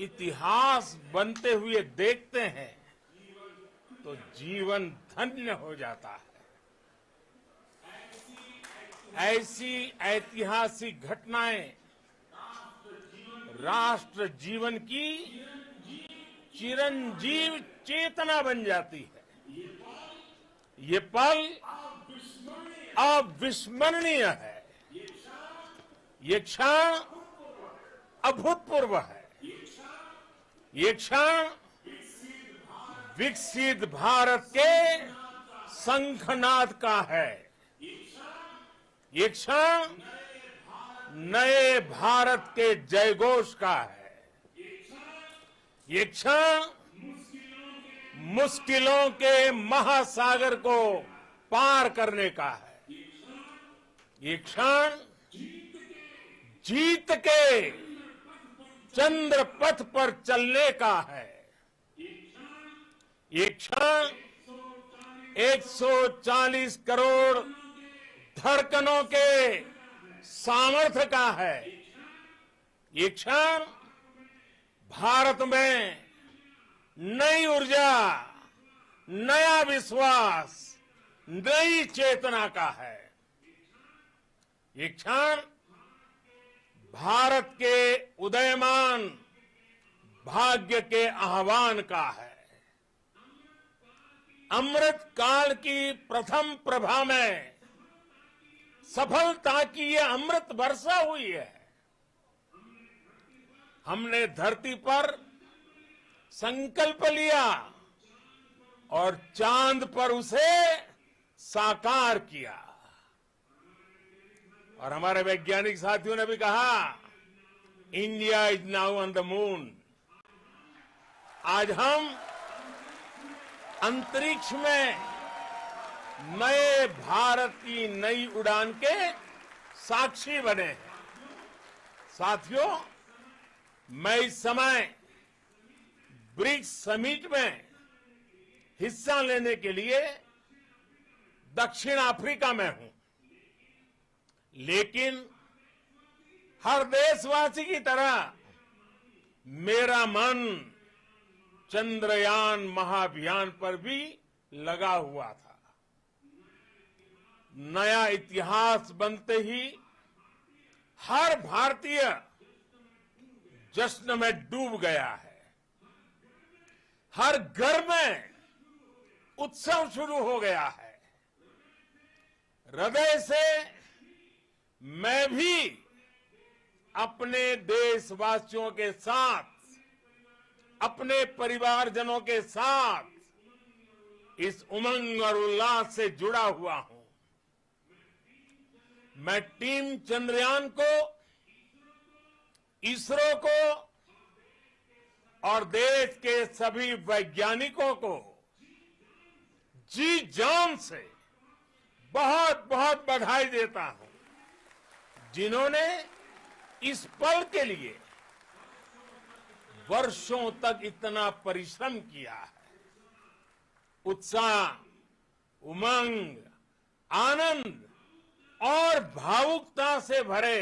इतिहास बनते हुए देखते हैं तो जीवन धन्य हो जाता है। ऐसी ऐतिहासिक घटनाएं राष्ट्र जीवन की चिरंजीव चेतना बन जाती है। ये पल अविस्मरणीय है। ये क्षण अभूतपूर्व है। ये क्षण विकसित भारत के शंखनाद का है। ये क्षण नए भारत के जयघोष का है। ये क्षण मुश्किलों के महासागर को पार करने का है। ये क्षण जीत के चंद्र पथ पर चलने का है। ये क्षण 140 करोड़ धड़कनों के सामर्थ्य का है। ये क्षण भारत में नई ऊर्जा, नया विश्वास, नई चेतना का है। ये क्षण भारत के उदयमान भाग्य के आह्वान का है। अमृत काल की प्रथम प्रभा में सफलता की ये अमृत वर्षा हुई है। हमने धरती पर संकल्प लिया और चांद पर उसे साकार किया। और हमारे वैज्ञानिक साथियों ने भी कहा, India is now on the moon. आज हम अंतरिक्ष में नए भारत की नई उड़ान के साक्षी बने हैं। साथियों, मैं इस समय ब्रिक्स समिट में हिस्सा लेने के लिए दक्षिण अफ्रीका में हूं, लेकिन हर देशवासी की तरह मेरा मन चंद्रयान महाअभियान पर भी लगा हुआ था। नया इतिहास बनते ही हर भारतीय जश्न में डूब गया है। हर घर में उत्सव शुरू हो गया है। हृदय से मैं भी अपने देशवासियों के साथ, अपने परिवारजनों के साथ इस उमंग और उल्लास से जुड़ा हुआ हूं। मैं टीम चंद्रयान को, इसरो को और देश के सभी वैज्ञानिकों को जी जान से बहुत बहुत बधाई देता हूं, जिन्होंने इस पल के लिए वर्षों तक इतना परिश्रम किया है। उत्साह, उमंग, आनंद और भावुकता से भरे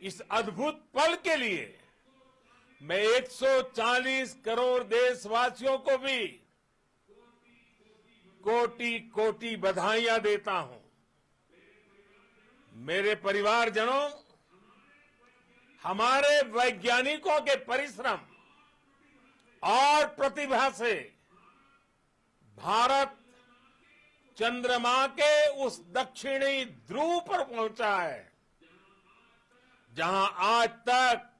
इस अद्भुत पल के लिए मैं 140 करोड़ देशवासियों को भी कोटि कोटि बधाइयां देता हूं। मेरे परिवारजनों, हमारे वैज्ञानिकों के परिश्रम और प्रतिभा से भारत चंद्रमा के उस दक्षिणी ध्रुव पर पहुंचा है, जहां आज तक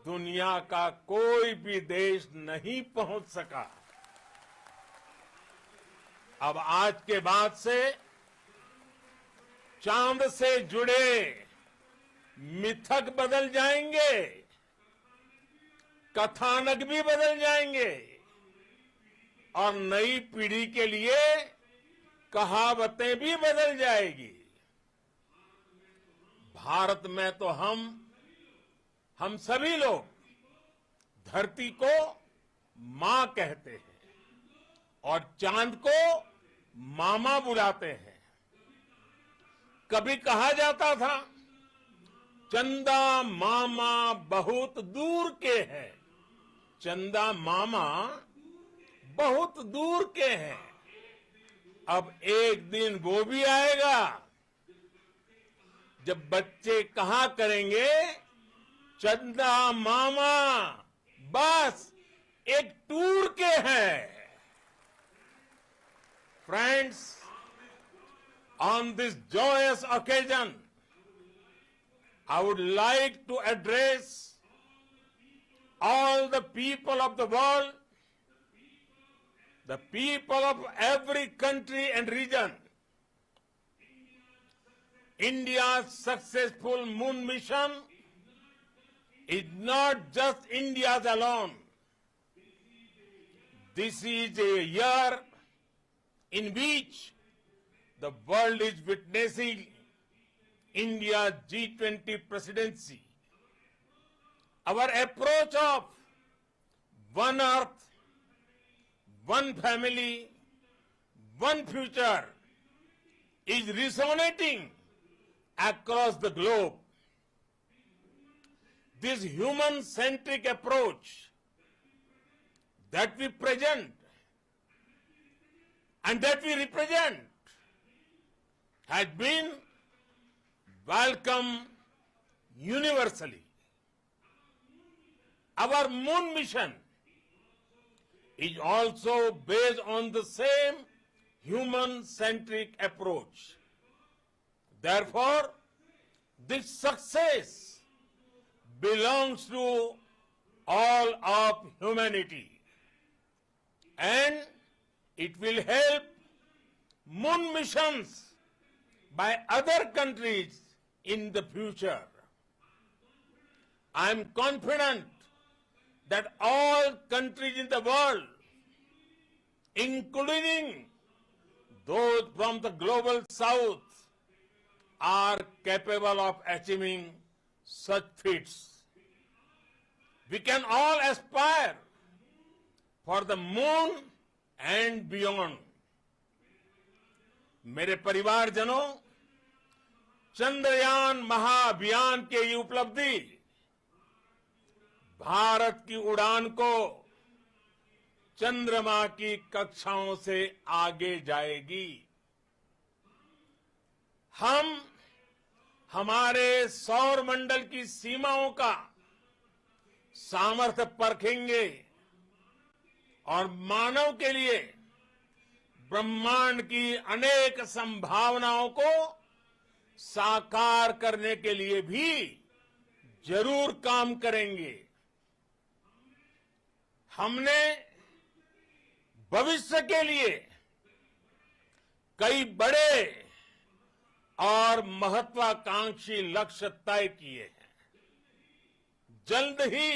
दुनिया का कोई भी देश नहीं पहुंच सका। अब आज के बाद से चांद से जुड़े मिथक बदल जाएंगे, कथानक भी बदल जाएंगे और नई पीढ़ी के लिए कहावतें भी बदल जाएगी। भारत में तो हम सभी लोग धरती को मां कहते हैं और चांद को मामा बुलाते हैं। कभी कहा जाता था, चंदा मामा बहुत दूर के हैं। चंदा मामा बहुत दूर के हैं। अब एक दिन वो भी आएगा जब बच्चे कहा करेंगे, चंदा मामा बस एक टूर के हैं। Friends, on this joyous occasion, I would like to address all the people of the world, the people of every country and region. India's successful moon mission is not just India's alone. This is a year in which the world is witnessing India's G20 presidency. Our approach of one earth, one family, one future is resonating across the globe. This human-centric approach that we present and that we represent has been welcomed universally. Our moon mission is also based on the same human-centric approach. Therefore, this success belongs to all of humanity, and it will help moon missions by other countries in the future. I am confident that all countries in the world, including those from the global south, are capable of achieving such feats. we can all aspire for the moon and beyond. मेरे परिवारजनों, चंद्रयान महाअभियान के ये उपलब्धि भारत की उड़ान को चंद्रमा की कक्षाओं से आगे जाएगी। हम हमारे सौर मंडल की सीमाओं का सामर्थ्य परखेंगे और मानव के लिए ब्रह्मांड की अनेक संभावनाओं को साकार करने के लिए भी जरूर काम करेंगे। हमने भविष्य के लिए कई बड़े और महत्वाकांक्षी लक्ष्य तय किए हैं। जल्द ही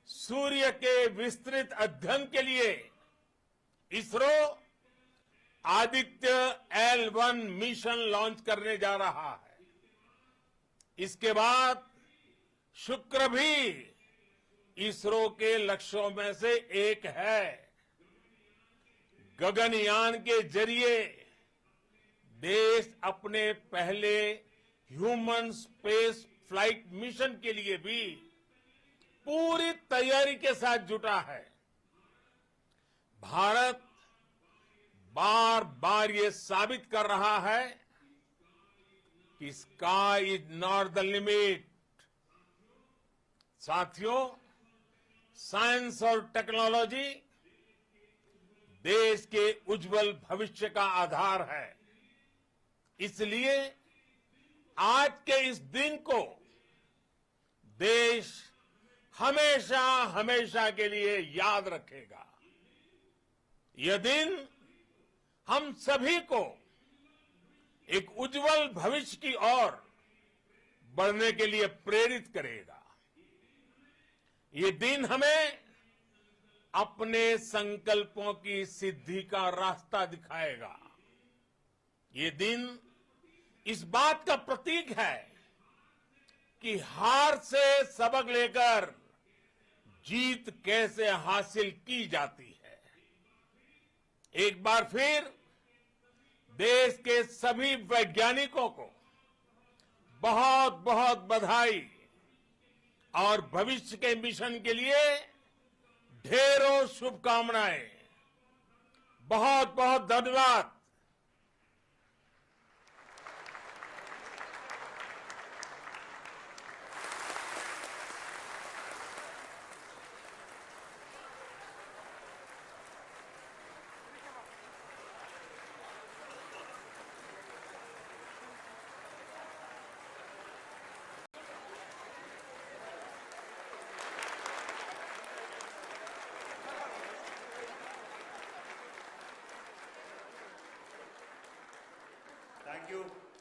सूर्य के विस्तृत अध्ययन के लिए ISRO Aditya L1 mission launch करने जा रहा है। इसके बाद शुक्र भी इसरो के लक्ष्यों में से एक है। गगनयान के जरिए देश अपने पहले ह्यूमन स्पेस फ्लाइट मिशन के लिए भी पूरी तैयारी के साथ जुटा है। भारत बार बार ये साबित कर रहा है कि sky is not the limit. साथियों, साइंस और टेक्नोलॉजी देश के उज्जवल भविष्य का आधार है। इसलिए आज के इस दिन को देश हमेशा हमेशा के लिए याद रखेगा। यह दिन हम सभी को एक उज्जवल भविष्य की ओर बढ़ने के लिए प्रेरित करेगा। ये दिन हमें अपने संकल्पों की सिद्धि का रास्ता दिखाएगा। ये दिन इस बात का प्रतीक है कि हार से सबक लेकर जीत कैसे हासिल की जाती है। एक बार फिर देश के सभी वैज्ञानिकों को बहुत बहुत बधाई और भविष्य के मिशन के लिए ढेरों शुभकामनाएं। बहुत बहुत धन्यवाद।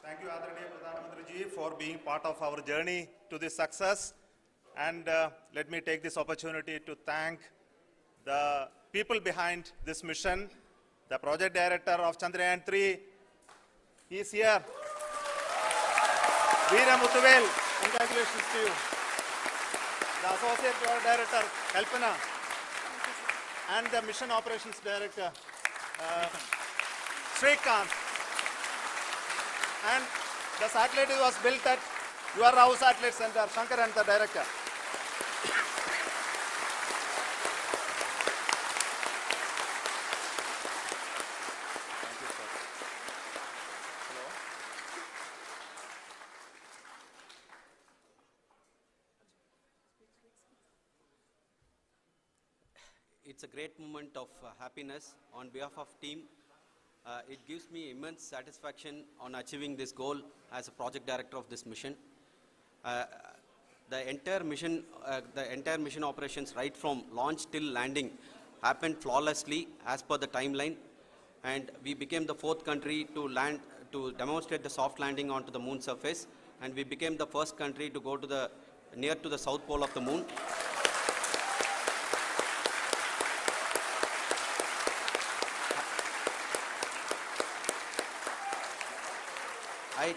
Thank you, Adaraniya Pradhan Mantri ji, for being part of our journey to this success. And let me take this opportunity to thank the people behind this mission, the project director of Chandrayaan-3. He is here. Veera Muthuvel, congratulations to you. The associate project director, Kalpana, and the mission operations director, Srikanth. And the satellite was built at your Rao Satellite Center, Shankar and the director. Thank you, sir. Hello. It's a great moment of happiness on behalf of team. It gives me immense satisfaction on achieving this goal as a project director of this mission. The entire mission operations, right from launch till landing, happened flawlessly as per the timeline, and we became the 4th country to demonstrate the soft landing onto the moon surface, and we became the first country to go to near to the south pole of the moon. I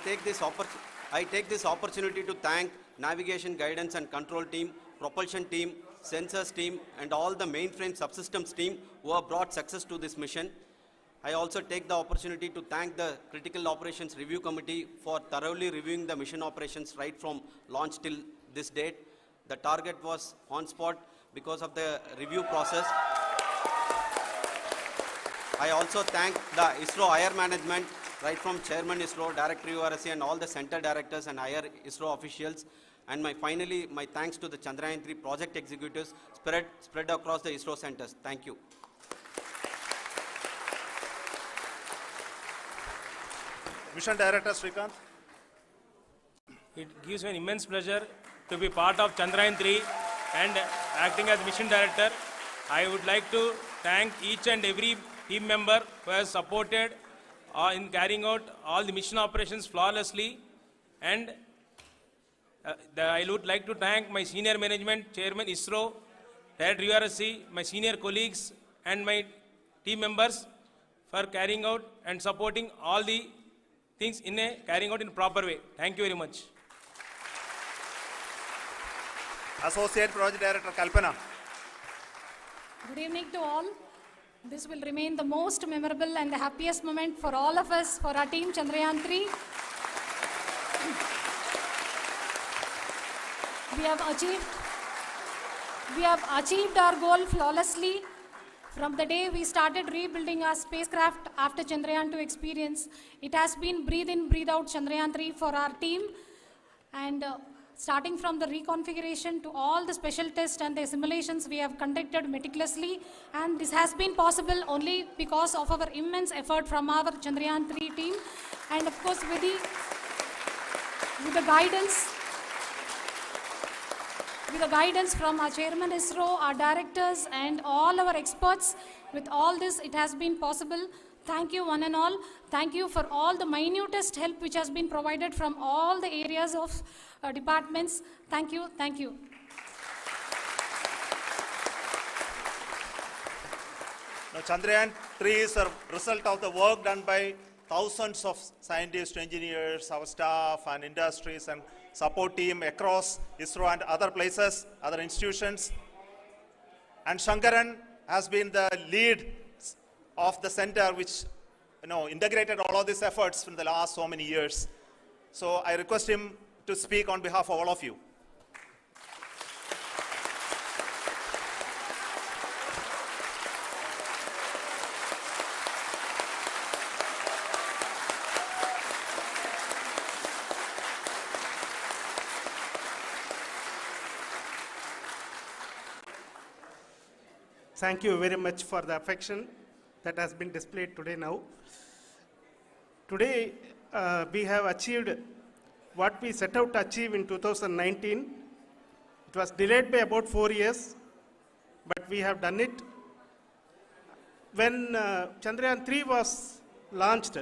take this opportunity to thank Navigation Guidance and Control Team propulsion team, sensors team, and all the mainframe subsystems team who have brought success to this mission. I also take the opportunity to thank the Critical Operations Review Committee for thoroughly reviewing the mission operations right from launch till this date. The target was on spot because of the review process. I also thank the ISRO higher management, right from Chairman ISRO, Director URSC, and all the center directors and higher ISRO officials. And finally, my thanks to the Chandrayaan-3 project executives spread across the ISRO centers. Thank you. Mission Director Srikanth. It gives me an immense pleasure to be part of Chandrayaan-3 and acting as mission director. I would like to thank each and every team member who has supported in carrying out all the mission operations flawlessly. And I would like to thank my senior management, Chairman ISRO, Director URSC, my senior colleagues and my team members for carrying out and supporting all the things carrying out in a proper way. Thank you very much. Associate Project Director Kalpana. Good evening to all. This will remain the most memorable and the happiest moment for all of us, for our team Chandrayaan-3. We have achieved our goal flawlessly. From the day we started rebuilding our spacecraft after Chandrayaan-2 experience, it has been breathe in, breathe out Chandrayaan-3 for our team. And starting from the reconfiguration to all the special tests and the simulations we have conducted meticulously. And this has been possible only because of our immense effort from our Chandrayaan-3 team. And of course, with the guidance from our Chairman ISRO, our directors, and all our experts, with all this, it has been possible. Thank you, one and all. Thank you for all the minutest help which has been provided from all the areas of departments. Thank you. Thank you. Now, Chandrayaan-3 is a result of the work done by thousands of scientists, engineers, our staff, and industries, and support team across ISRO and other places, other institutions. And Shankaran has been the lead of the center which integrated all of these efforts in the last so many years. So I request him to speak on behalf of all of you. Thank you very much for the affection that has been displayed today now. Today, we have achieved what we set out to achieve in 2019. It was delayed by about 4 years, but we have done it. When Chandrayaan-3 was launched,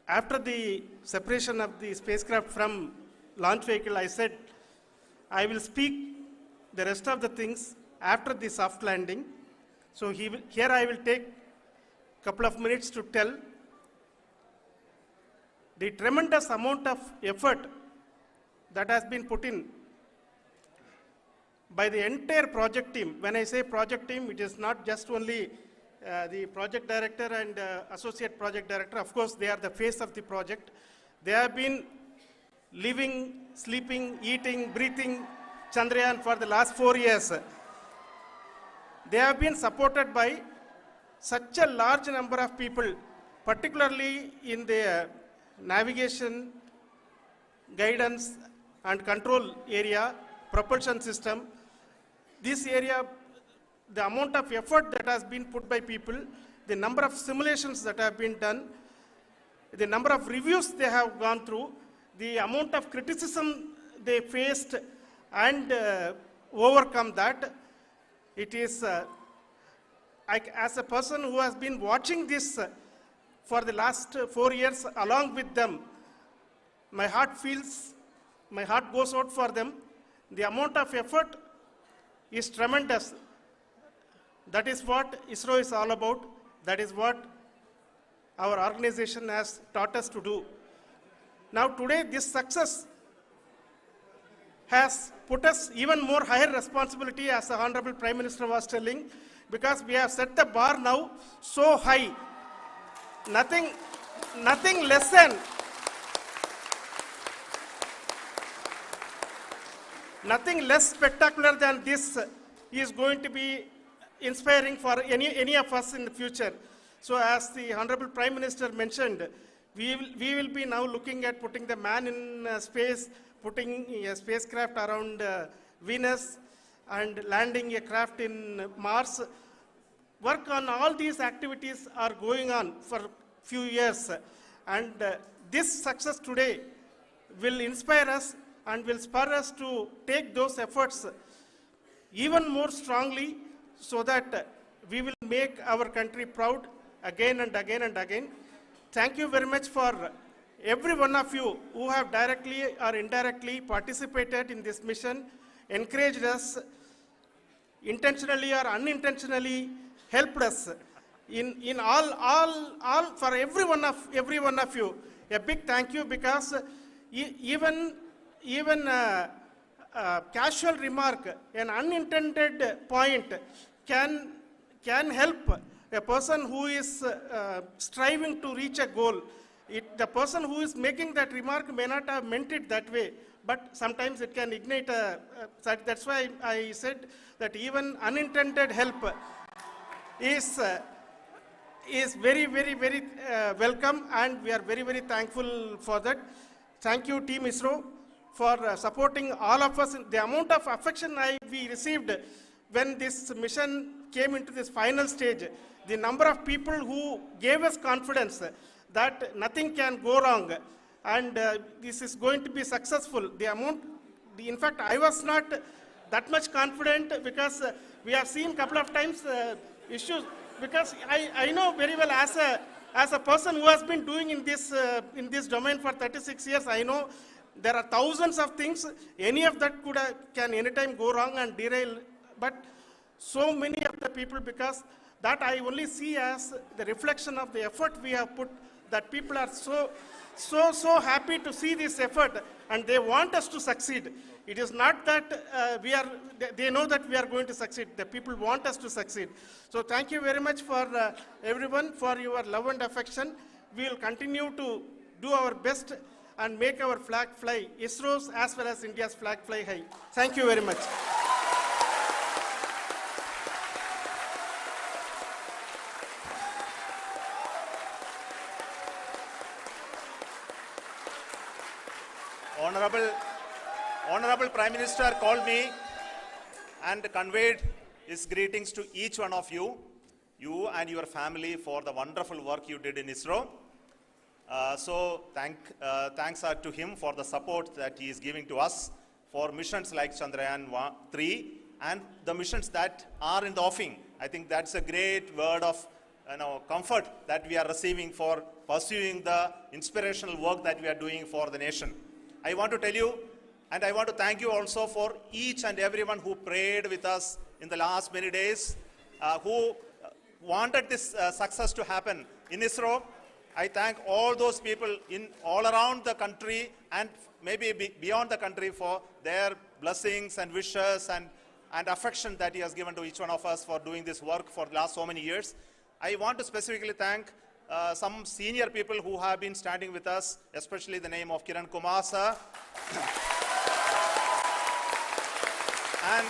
after the separation of the spacecraft from launch vehicle, I said, I will speak the rest of the things after the soft landing. So here I will take a couple of minutes to tell the tremendous amount of effort that has been put in by the entire project team. When I say project team, it is not just only the project director and associate project director. Of course, they are the face of the project. They have been living, sleeping, eating, breathing Chandrayaan for the last 4 years. They have been supported by such a large number of people, particularly in the navigation, guidance and control area, propulsion system. This area, the amount of effort that has been put by people, the number of simulations that have been done, the number of reviews they have gone through, the amount of criticism they faced and overcome that. It is, as a person who has been watching this for the last 4 years along with them, my heart goes out for them. The amount of effort is tremendous. That is what ISRO is all about. That is what our organization has taught us to do. Now today, this success has put us even more higher responsibility, as the Honorable Prime Minister was telling, because we have set the bar now so high. Nothing, nothing less than, nothing less spectacular than this is going to be inspiring for any of us in the future. So as the Honorable Prime Minister mentioned, we will be now looking at putting the man in space, putting a spacecraft around Venus, and landing a craft in Mars. Work on all these activities are going on for few years. And this success today will inspire us and will spur us to take those efforts even more strongly, so that we will make our country proud again and again and again. Thank you very much for every one of you who have directly or indirectly participated in this mission, encouraged us, intentionally or unintentionally helped us in all for every one of you. A big thank you, because even casual remark, an unintended point can help a person who is striving to reach a goal. The person who is making that remark may not have meant it that way, but sometimes it can ignite that's why I said that even unintended help is very, very, very welcome, and we are very, very thankful for that. Thank you, Team ISRO, for supporting all of us. The amount of affection we received when this mission came into this final stage, the number of people who gave us confidence that nothing can go wrong and this is going to be successful. In fact, I was not that much confident, because we have seen couple of times issues, because I know very well, as a person who has been doing in this domain for 36 years, I know there are thousands of things. Any of that can anytime go wrong and derail. But so many of the people, because that I only see as the reflection of the effort we have put, that people are so happy to see this effort, and they want us to succeed. It is not that they know that we are going to succeed. The people want us to succeed. So thank you very much for everyone, for your love and affection. We will continue to do our best and make our flag fly, ISRO's as well as India's flag fly high. Thank you very much. Honorable Prime Minister called me and conveyed his greetings to each one of you and your family, for the wonderful work you did in ISRO. Thanks are to him for the support that he is giving to us for missions like Chandrayaan-3 and the missions that are in the offing. I think that's a great word of comfort that we are receiving for pursuing the inspirational work that we are doing for the nation. I want to tell you, and I want to thank you also for each and everyone who prayed with us in the last many days, who wanted this success to happen in ISRO. I thank all those people all around the country and maybe beyond the country for their blessings and wishes and affection that he has given to each one of us for doing this work for the last so many years. I want to specifically thank some senior people who have been standing with us, especially the name of Kiran Kumar sir and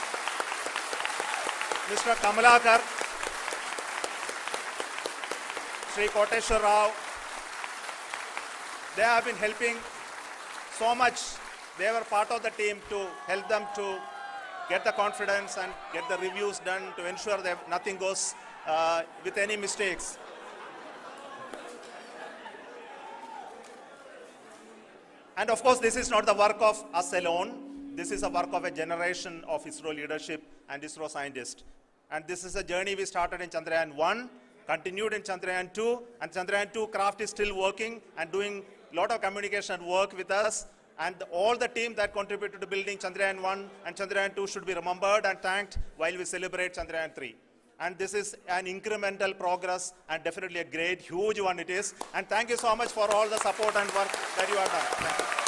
Mr. Kamalakar, Sri Koteshwar Rao. They have been helping so much. They were part of the team to help them to get the confidence and get the reviews done to ensure that nothing goes with any mistakes. And of course, this is not the work of us alone. This is a work of a generation of ISRO leadership and ISRO scientists. And this is a journey we started in Chandrayaan-1, continued in Chandrayaan-2, and Chandrayaan-2 craft is still working and doing a lot of communication work with us. And all the team that contributed to building Chandrayaan-1 and Chandrayaan-2 should be remembered and thanked while we celebrate Chandrayaan-3. And this is an incremental progress and definitely a great, huge one it is. And thank you so much for all the support and work that you have done. Thank you.